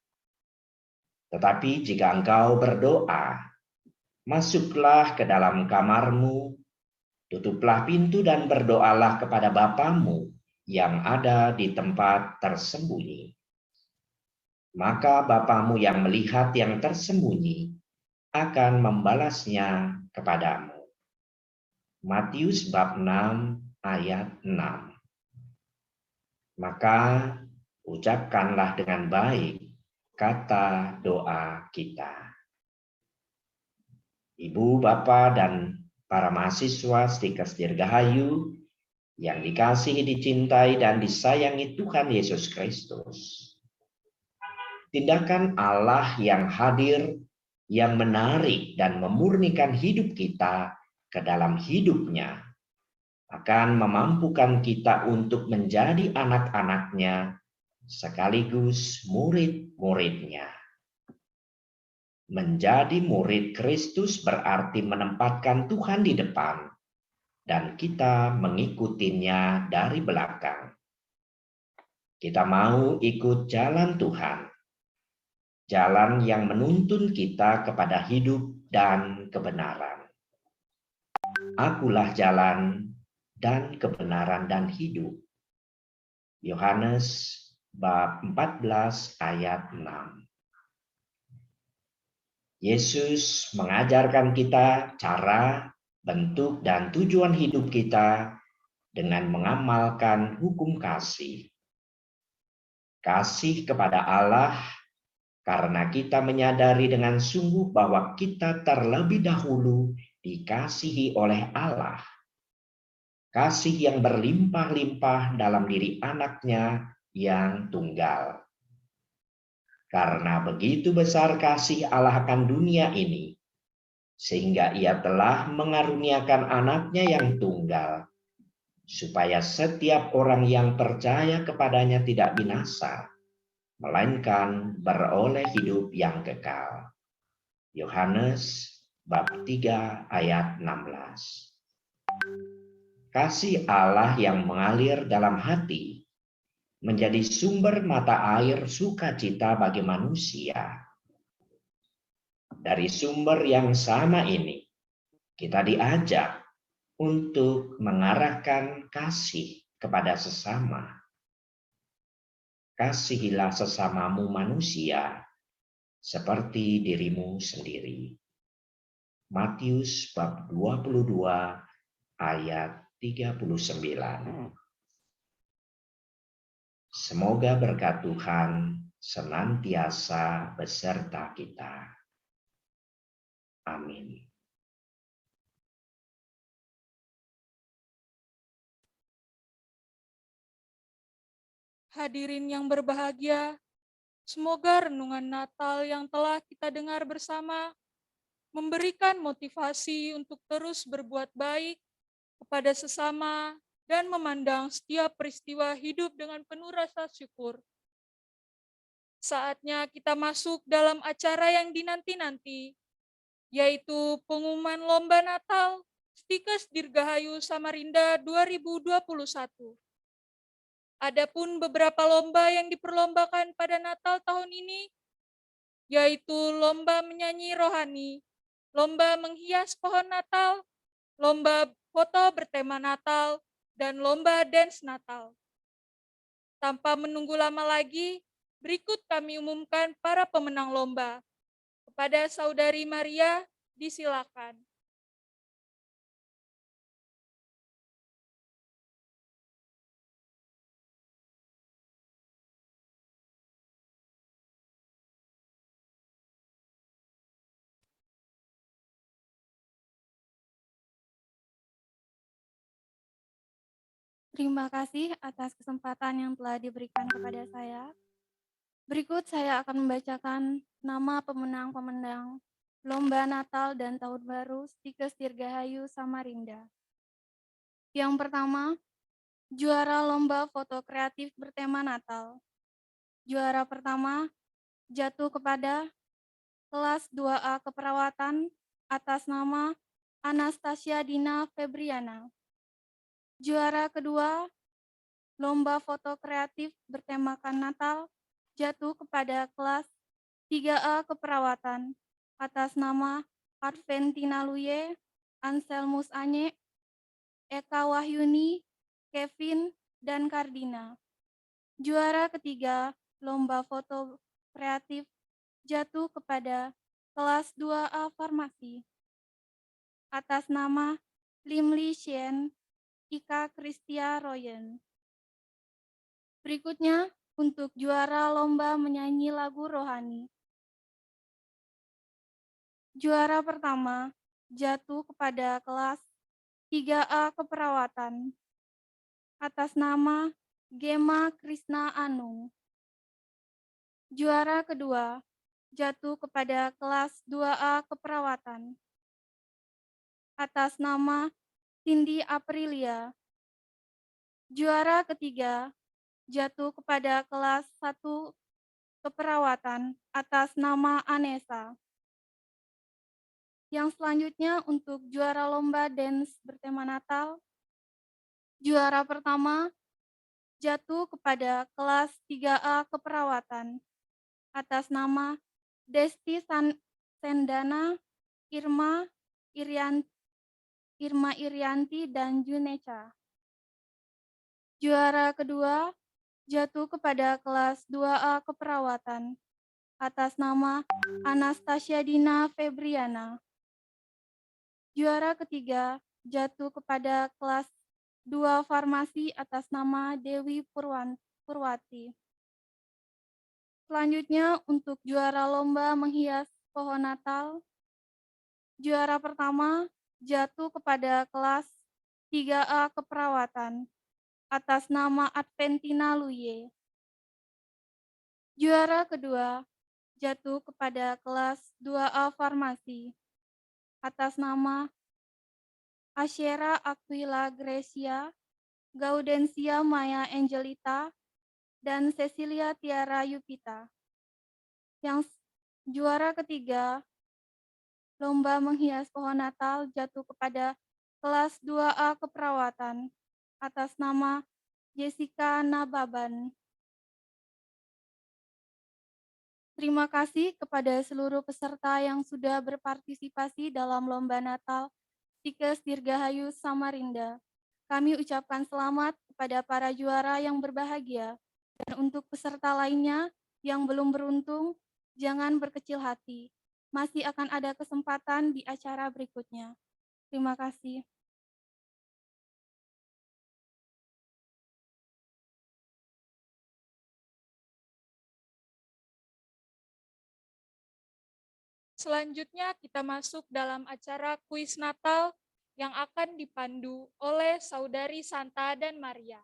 Tetapi jika engkau berdoa, masuklah ke dalam kamarmu, tutuplah pintu dan berdoalah kepada Bapamu yang ada di tempat tersembunyi. Maka Bapamu yang melihat yang tersembunyi akan membalasnya kepadamu. Matius bab 6 ayat 6. Maka ucapkanlah dengan baik kata doa kita. Ibu, Bapak, dan para mahasiswa Stikers Dirgahayu yang dikasihi, dicintai, dan disayangi Tuhan Yesus Kristus. Tindakan Allah yang hadir, yang menarik dan memurnikan hidup kita ke dalam hidupnya, akan memampukan kita untuk menjadi anak-anaknya sekaligus murid-muridnya. Menjadi murid Kristus berarti menempatkan Tuhan di depan dan kita mengikutinya dari belakang. Kita mau ikut jalan Tuhan, jalan yang menuntun kita kepada hidup dan kebenaran. Akulah jalan dan kebenaran dan hidup. Yohanes bab 14 ayat 6. Yesus mengajarkan kita cara, bentuk, dan tujuan hidup kita dengan mengamalkan hukum kasih. Kasih kepada Allah karena kita menyadari dengan sungguh bahwa kita terlebih dahulu dikasihi oleh Allah. Kasih yang berlimpah-limpah dalam diri anaknya yang tunggal. Karena begitu besar kasih Allah akan dunia ini, sehingga ia telah mengaruniakan anaknya yang tunggal, supaya setiap orang yang percaya kepadanya tidak binasa, melainkan beroleh hidup yang kekal. Yohanes bab 3 ayat 16. Kasih Allah yang mengalir dalam hati menjadi sumber mata air sukacita bagi manusia. Dari sumber yang sama ini, kita diajak untuk mengarahkan kasih kepada sesama. Kasihilah sesamamu manusia seperti dirimu sendiri. Matius bab 22 ayat 39. Semoga berkat Tuhan senantiasa beserta kita. Amin. Hadirin yang berbahagia, semoga renungan Natal yang telah kita dengar bersama memberikan motivasi untuk terus berbuat baik kepada sesama dan memandang setiap peristiwa hidup dengan penuh rasa syukur. Saatnya kita masuk dalam acara yang dinanti-nanti, yaitu pengumuman Lomba Natal Stikes Dirgahayu Samarinda 2021. Adapun beberapa lomba yang diperlombakan pada Natal tahun ini, yaitu lomba menyanyi rohani, lomba menghias pohon Natal, lomba foto bertema Natal, dan lomba dance Natal. Tanpa menunggu lama lagi, berikut kami umumkan para pemenang lomba. Kepada Saudari Maria, disilakan. Terima kasih atas kesempatan yang telah diberikan kepada saya. Berikut saya akan membacakan nama pemenang-pemenang Lomba Natal dan Tahun Baru Stikes Dirgahayu Samarinda. Yang pertama, juara Lomba Foto Kreatif bertema Natal. Juara pertama jatuh kepada kelas 2A Keperawatan atas nama Anastasia Dina Febriana. Juara kedua, Lomba Foto Kreatif bertemakan Natal jatuh kepada kelas 3A Keperawatan atas nama Adventina Luye, Anselmus Anye, Eka Wahyuni, Kevin, dan Kardina. Juara ketiga, Lomba Foto Kreatif jatuh kepada kelas 2A Farmasi atas nama Lim Li Shen, Ika Kristia Royen. Berikutnya, untuk juara lomba menyanyi lagu rohani. Juara pertama jatuh kepada kelas 3A Keperawatan atas nama Gema Krisna Anung. Juara kedua jatuh kepada kelas 2A Keperawatan atas nama Cindy Aprilia. Juara ketiga jatuh kepada kelas 1 Keperawatan atas nama Anessa. Yang selanjutnya untuk juara lomba dance bertema Natal, juara pertama jatuh kepada kelas 3A Keperawatan atas nama Desti Sendana, Irma Irianti, dan Juneca. Juara kedua jatuh kepada kelas 2A Keperawatan atas nama Anastasia Dina Febriana. Juara ketiga jatuh kepada kelas 2 Farmasi atas nama Dewi Purwati. Selanjutnya untuk juara lomba menghias pohon Natal, juara pertama jatuh kepada kelas 3A Keperawatan atas nama Adventina Luye. Juara kedua jatuh kepada kelas 2A Farmasi atas nama Asyera Aquila Gracia, Gaudensia Maya Angelita, dan Cecilia Tiara Yupita. Yang juara ketiga, lomba menghias pohon Natal jatuh kepada kelas 2A Keperawatan atas nama Jessica Nababan. Terima kasih kepada seluruh peserta yang sudah berpartisipasi dalam Lomba Natal Stikes Dirgahayu Samarinda. Kami ucapkan selamat kepada para juara yang berbahagia. Dan untuk peserta lainnya yang belum beruntung, jangan berkecil hati. Masih akan ada kesempatan di acara berikutnya. Terima kasih. Selanjutnya kita masuk dalam acara kuis Natal yang akan dipandu oleh Saudari Santa dan Maria.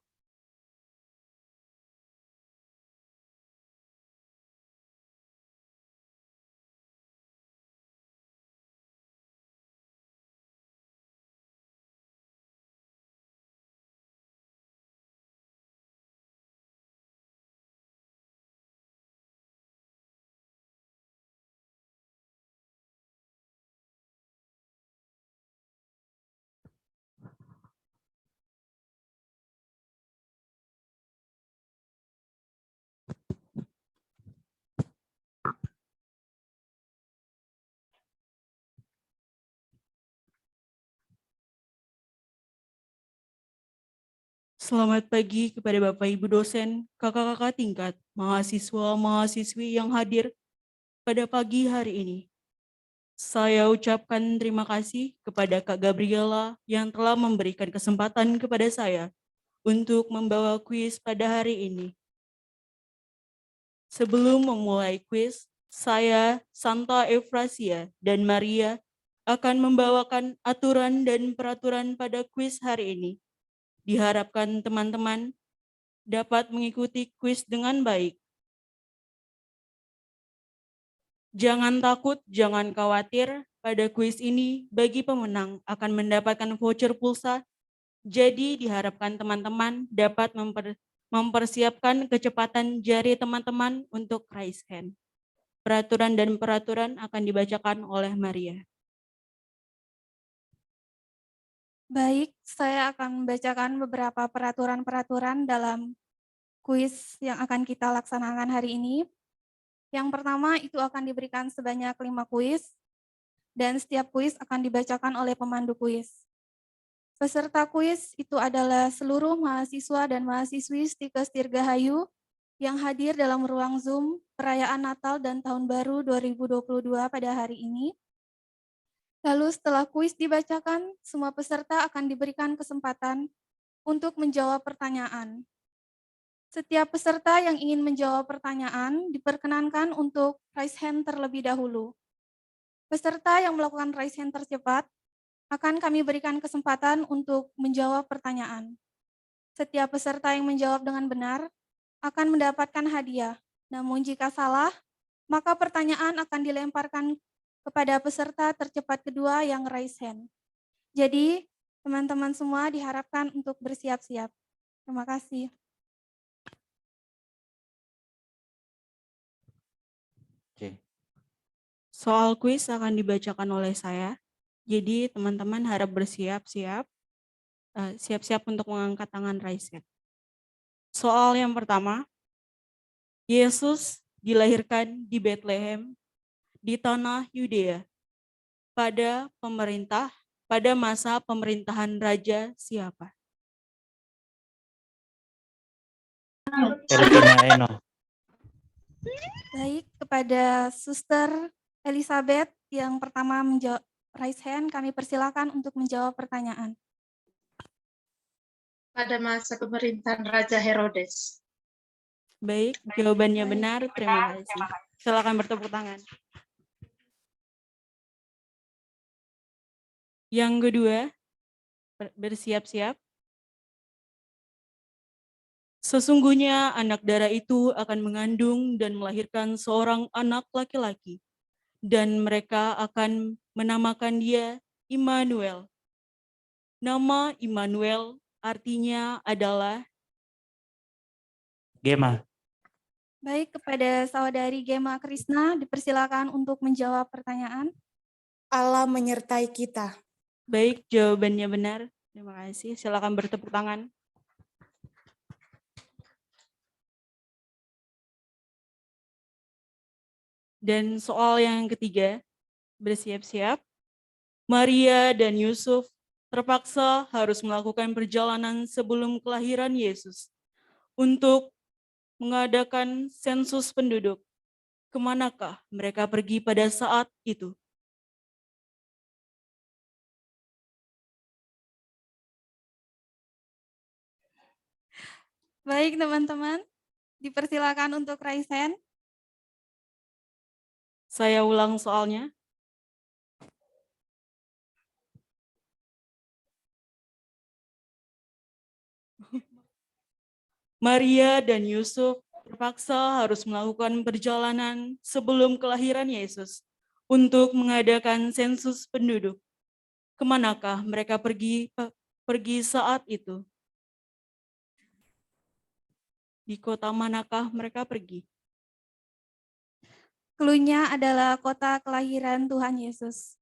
Selamat pagi kepada Bapak Ibu dosen, kakak-kakak tingkat, mahasiswa-mahasiswi yang hadir pada pagi hari ini. Saya ucapkan terima kasih kepada Kak Gabriela yang telah memberikan kesempatan kepada saya untuk membawa kuis pada hari ini. Sebelum memulai kuis, saya, Santa Efrasia, dan Maria akan membawakan aturan dan peraturan pada kuis hari ini. Diharapkan teman-teman dapat mengikuti kuis dengan baik. Jangan takut, jangan khawatir. Pada kuis ini, bagi pemenang akan mendapatkan voucher pulsa. Jadi diharapkan teman-teman dapat mempersiapkan kecepatan jari teman-teman untuk raise hand. Peraturan dan peraturan akan dibacakan oleh Maria. Baik, saya akan membacakan beberapa peraturan-peraturan dalam kuis yang akan kita laksanakan hari ini. Yang pertama itu akan diberikan sebanyak 5 kuis, dan setiap kuis akan dibacakan oleh pemandu kuis. Peserta kuis itu adalah seluruh mahasiswa dan mahasiswi Stikes Dirgahayu yang hadir dalam ruang Zoom perayaan Natal dan Tahun Baru 2022 pada hari ini. Lalu setelah kuis dibacakan, semua peserta akan diberikan kesempatan untuk menjawab pertanyaan. Setiap peserta yang ingin menjawab pertanyaan diperkenankan untuk raise hand terlebih dahulu. Peserta yang melakukan raise hand tercepat akan kami berikan kesempatan untuk menjawab pertanyaan. Setiap peserta yang menjawab dengan benar akan mendapatkan hadiah. Namun jika salah, maka pertanyaan akan dilemparkan kepada peserta tercepat kedua yang raise hand. Jadi, teman-teman semua diharapkan untuk bersiap-siap. Terima kasih. Oke. Soal kuis akan dibacakan oleh saya. Jadi teman-teman harap bersiap-siap. Siap-siap untuk mengangkat tangan raise hand. Soal yang pertama, Yesus dilahirkan di Bethlehem di tanah Yudea pada masa pemerintahan Raja siapa? Filipina Eno. Baik, kepada Suster Elizabeth yang pertama menjawab raise hand, kami persilakan untuk menjawab pertanyaan. Pada masa pemerintahan Raja Herodes. Baik, jawabannya benar. Terima kasih. Silakan bertepuk tangan. Yang kedua, bersiap-siap. Sesungguhnya anak darah itu akan mengandung dan melahirkan seorang anak laki-laki, dan mereka akan menamakan dia Immanuel. Nama Immanuel artinya adalah Gema. Baik, kepada saudari Gema Krisna dipersilakan untuk menjawab pertanyaan. Allah menyertai kita. Baik, jawabannya benar. Terima kasih. Silakan bertepuk tangan. Dan soal yang ketiga, bersiap-siap. Maria dan Yusuf terpaksa harus melakukan perjalanan sebelum kelahiran Yesus untuk mengadakan sensus penduduk. Kemanakah mereka pergi pada saat itu? Baik, teman-teman, dipersilakan untuk raise hand. Saya ulang soalnya. Maria dan Yusuf terpaksa harus melakukan perjalanan sebelum kelahiran Yesus untuk mengadakan sensus penduduk. Kemanakah mereka pergi saat itu? Di kota manakah mereka pergi? Cluenya adalah kota kelahiran Tuhan Yesus.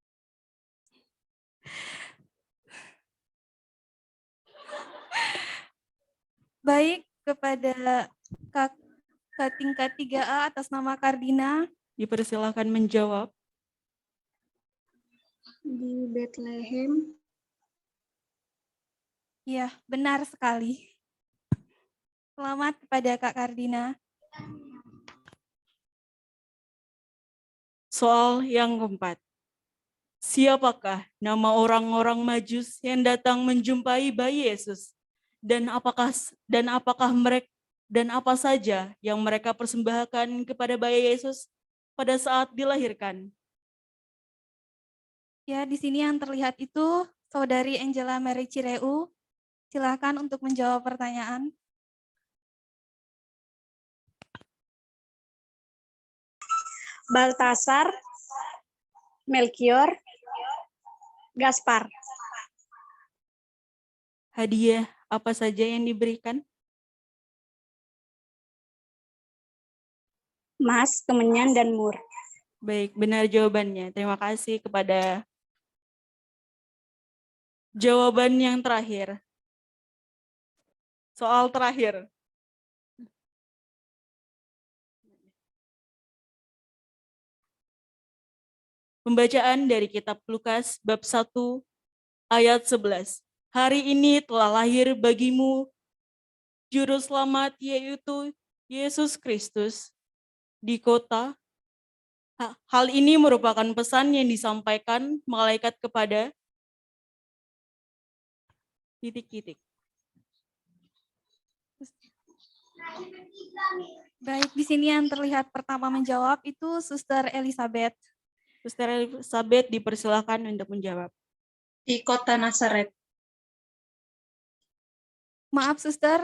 Baik, kepada kakak tingkat 3A atas nama Kardina. Dipersilakan menjawab. Di Bethlehem. Ya, benar sekali. Selamat kepada Kak Kardina. Soal yang keempat. Siapakah nama orang-orang Majus yang datang menjumpai bayi Yesus? Dan apakah apa saja yang mereka persembahkan kepada bayi Yesus pada saat dilahirkan? Ya, di sini yang terlihat itu Saudari Angela Mary Cireu. Silakan untuk menjawab pertanyaan. Baltasar, Melchior, Gaspar. Hadiah apa saja yang diberikan? Mas, kemenyan, dan mur. Baik, benar jawabannya. Terima kasih kepada jawaban yang terakhir. Soal terakhir. Pembacaan dari kitab Lukas bab 1 ayat 11. Hari ini telah lahir bagimu Juru Selamat, yaitu Yesus Kristus di kota. Hal ini merupakan pesan yang disampaikan malaikat kepada titik-titik. Baik, di sini yang terlihat pertama menjawab itu Suster Elizabeth. Suster Elizabeth dipersilakan untuk menjawab. Di kota Nazaret. Maaf, Suster.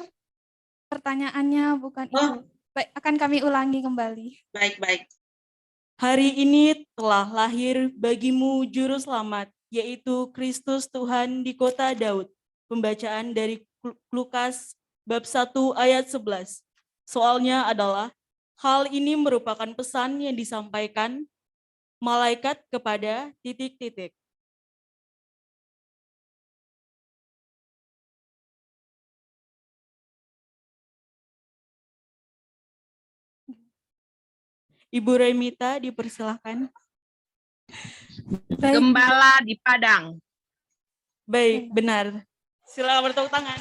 Pertanyaannya bukan itu. Baik, akan kami ulangi kembali. Baik. Hari ini telah lahir bagimu Juru Selamat, yaitu Kristus Tuhan di kota Daud. Pembacaan dari Lukas bab 1 ayat 11. Soalnya adalah, hal ini merupakan pesan yang disampaikan malaikat kepada titik-titik. Ibu Remita dipersilakan. Baik. Gembala di Padang. Baik, benar. Silakan bertepuk tangan.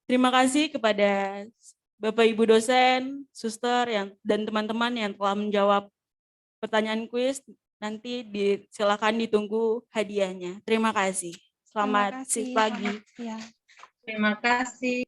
Terima kasih kepada Bapak Ibu dosen, suster dan teman-teman yang telah menjawab pertanyaan kuis. Nanti silakan ditunggu hadiahnya. Terima kasih. Selamat pagi. Ya. Terima kasih.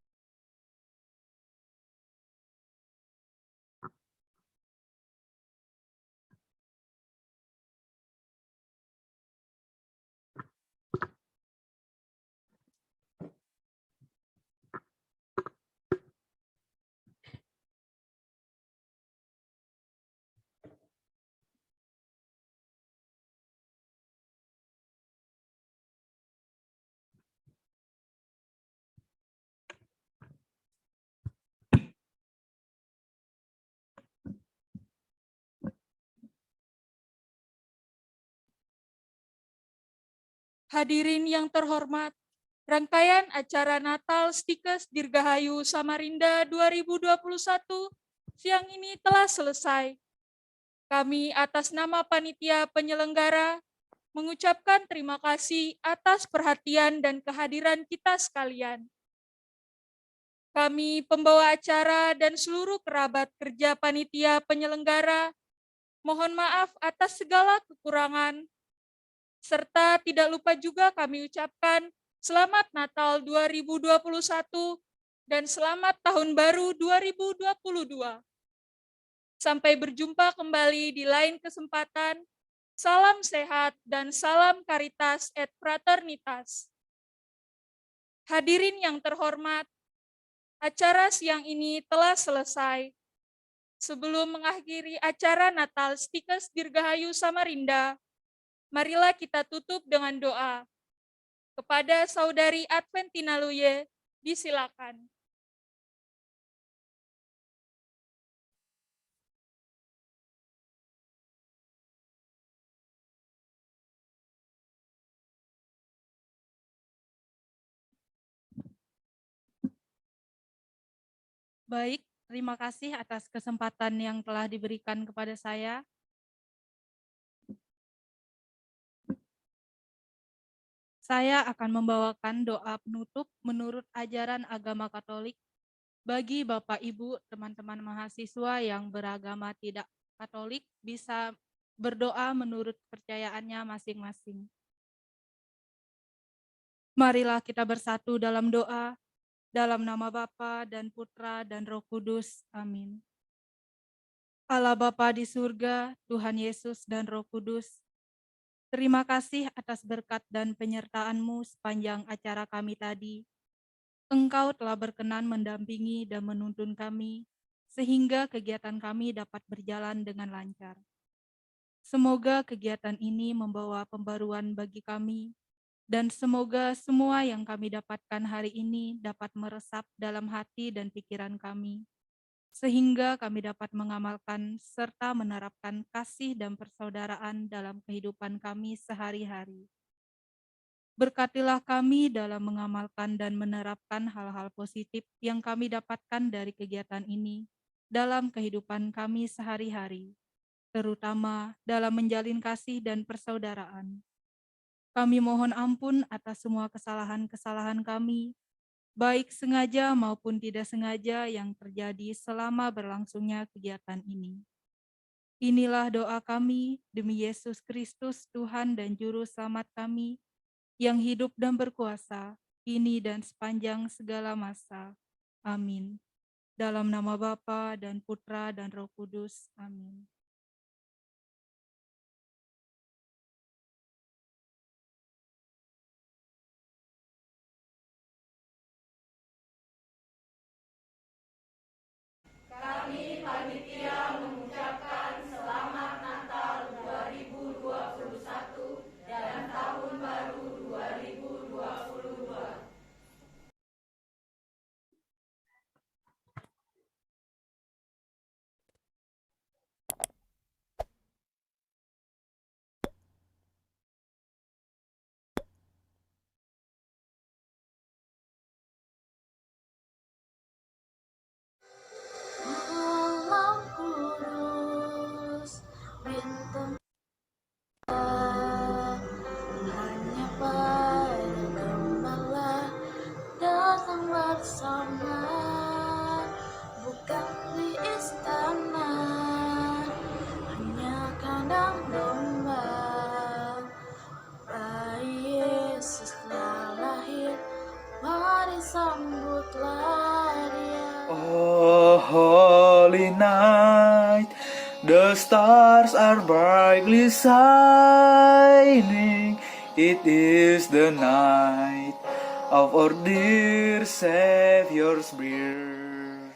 Hadirin yang terhormat, rangkaian acara Natal Stikes Dirgahayu Samarinda 2021 siang ini telah selesai. Kami atas nama panitia penyelenggara mengucapkan terima kasih atas perhatian dan kehadiran kita sekalian. Kami pembawa acara dan seluruh kerabat kerja panitia penyelenggara mohon maaf atas segala kekurangan, serta tidak lupa juga kami ucapkan Selamat Natal 2021 dan Selamat Tahun Baru 2022. Sampai berjumpa kembali di lain kesempatan. Salam sehat dan salam caritas et fraternitas. Hadirin yang terhormat, acara siang ini telah selesai. Sebelum mengakhiri acara Natal Stikes Dirgahayu Samarinda, marilah kita tutup dengan doa. Kepada Saudari Adventina Luye, disilakan. Baik, terima kasih atas kesempatan yang telah diberikan kepada saya. Saya akan membawakan doa penutup menurut ajaran agama Katolik bagi Bapak, Ibu, teman-teman mahasiswa yang beragama tidak Katolik bisa berdoa menurut kepercayaannya masing-masing. Marilah kita bersatu dalam doa, dalam nama Bapa dan Putra dan Roh Kudus. Amin. Allah Bapa di surga, Tuhan Yesus dan Roh Kudus, terima kasih atas berkat dan penyertaan-Mu sepanjang acara kami tadi. Engkau telah berkenan mendampingi dan menuntun kami, sehingga kegiatan kami dapat berjalan dengan lancar. Semoga kegiatan ini membawa pembaruan bagi kami, dan semoga semua yang kami dapatkan hari ini dapat meresap dalam hati dan pikiran kami, sehingga kami dapat mengamalkan serta menerapkan kasih dan persaudaraan dalam kehidupan kami sehari-hari. Berkatilah kami dalam mengamalkan dan menerapkan hal-hal positif yang kami dapatkan dari kegiatan ini dalam kehidupan kami sehari-hari, terutama dalam menjalin kasih dan persaudaraan. Kami mohon ampun atas semua kesalahan-kesalahan kami, baik sengaja maupun tidak sengaja yang terjadi selama berlangsungnya kegiatan ini. Inilah doa kami demi Yesus Kristus, Tuhan dan Juru Selamat kami, yang hidup dan berkuasa, kini dan sepanjang segala masa. Amin. Dalam nama Bapa dan Putra dan Roh Kudus. Amin. Kami panitia mengucapkan selamat Natal 2021 dan Tahun Baru 2022. Malam kurus, bintang hanya pada gembala datang bersama, bukan di istana, hanya kandang domba. Bayi Yesus telah lahir, mari sambutlah Dia. Oh, holy night, the stars are brightly shining. It is the night of our dear Savior's birth.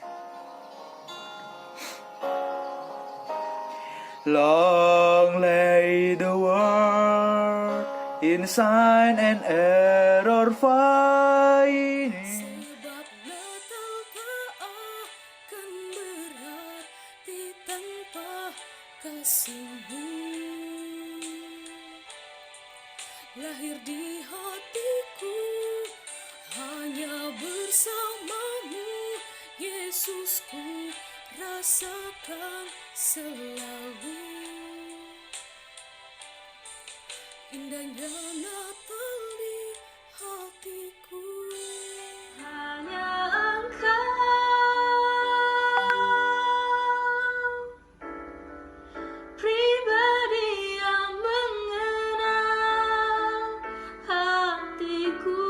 Long lay the world in sign and error finding. Sebab Natal tak akan berarti tanpa kasih-Mu. Lahir di hatiku hanya bersama-Mu, Yesusku, rasakan selalu. Indahnya Natal di hatiku. Hanya Engkau, pribadi yang mengenal hatiku.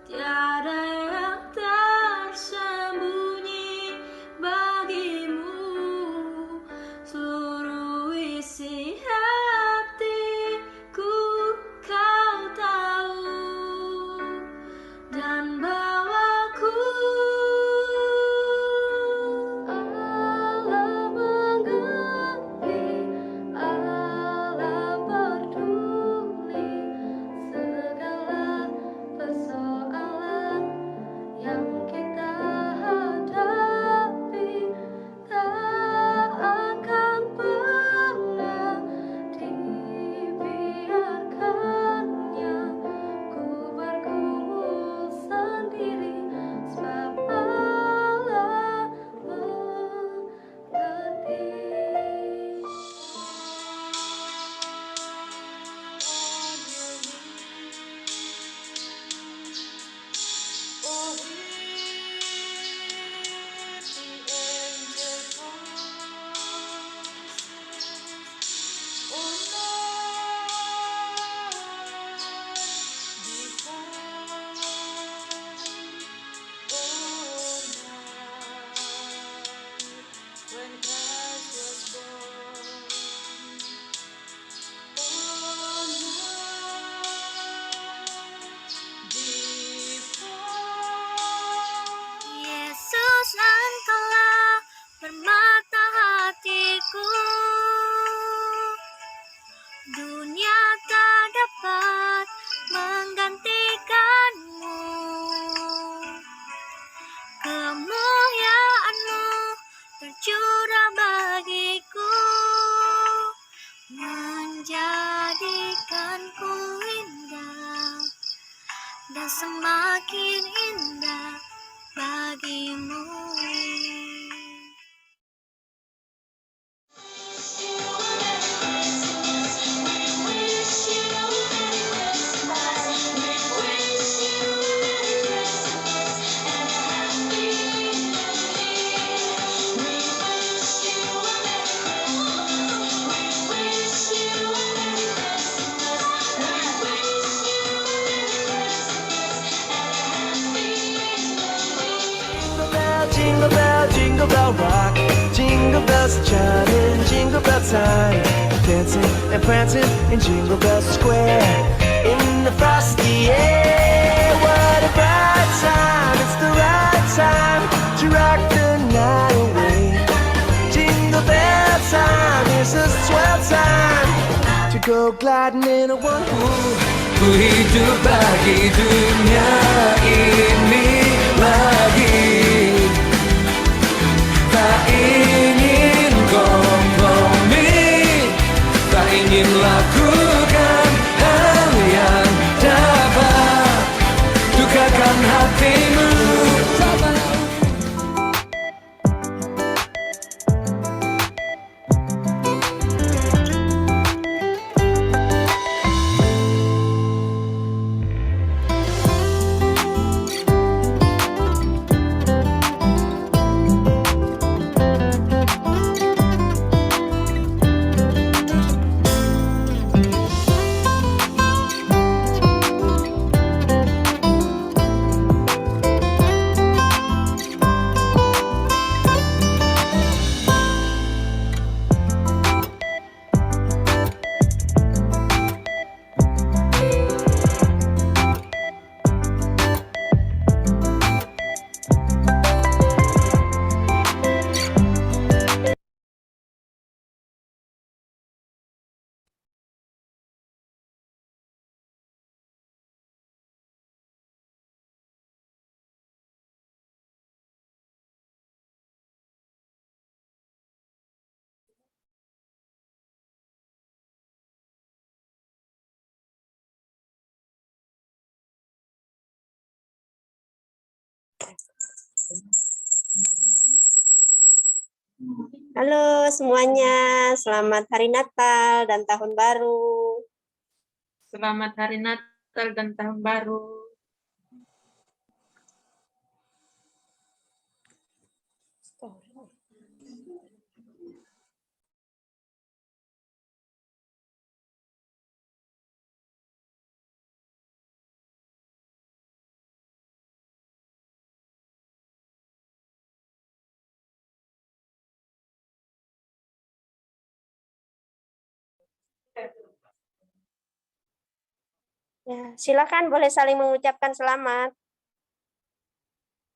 Tiada yang tersembunyi bagimu, seluruh isi dan semakin indah bagimu. Jingle bell, jingle bell rock. Jingle bells chiming, jingle bell time. Dancing and prancing in Jingle Bell Square. In the frosty air, what a bright time. It's the right time to rock the night away. Jingle bell time is a swell time to go gliding in a one-horse. Ku hidup bagi dunia ini lagi. Tak ingin kompromi, tak ingin lakukan hal yang dapat dukakan hatimu. Halo semuanya, selamat Hari Natal dan Tahun Baru. Selamat Hari Natal dan Tahun Baru. Ya, silakan boleh saling mengucapkan selamat.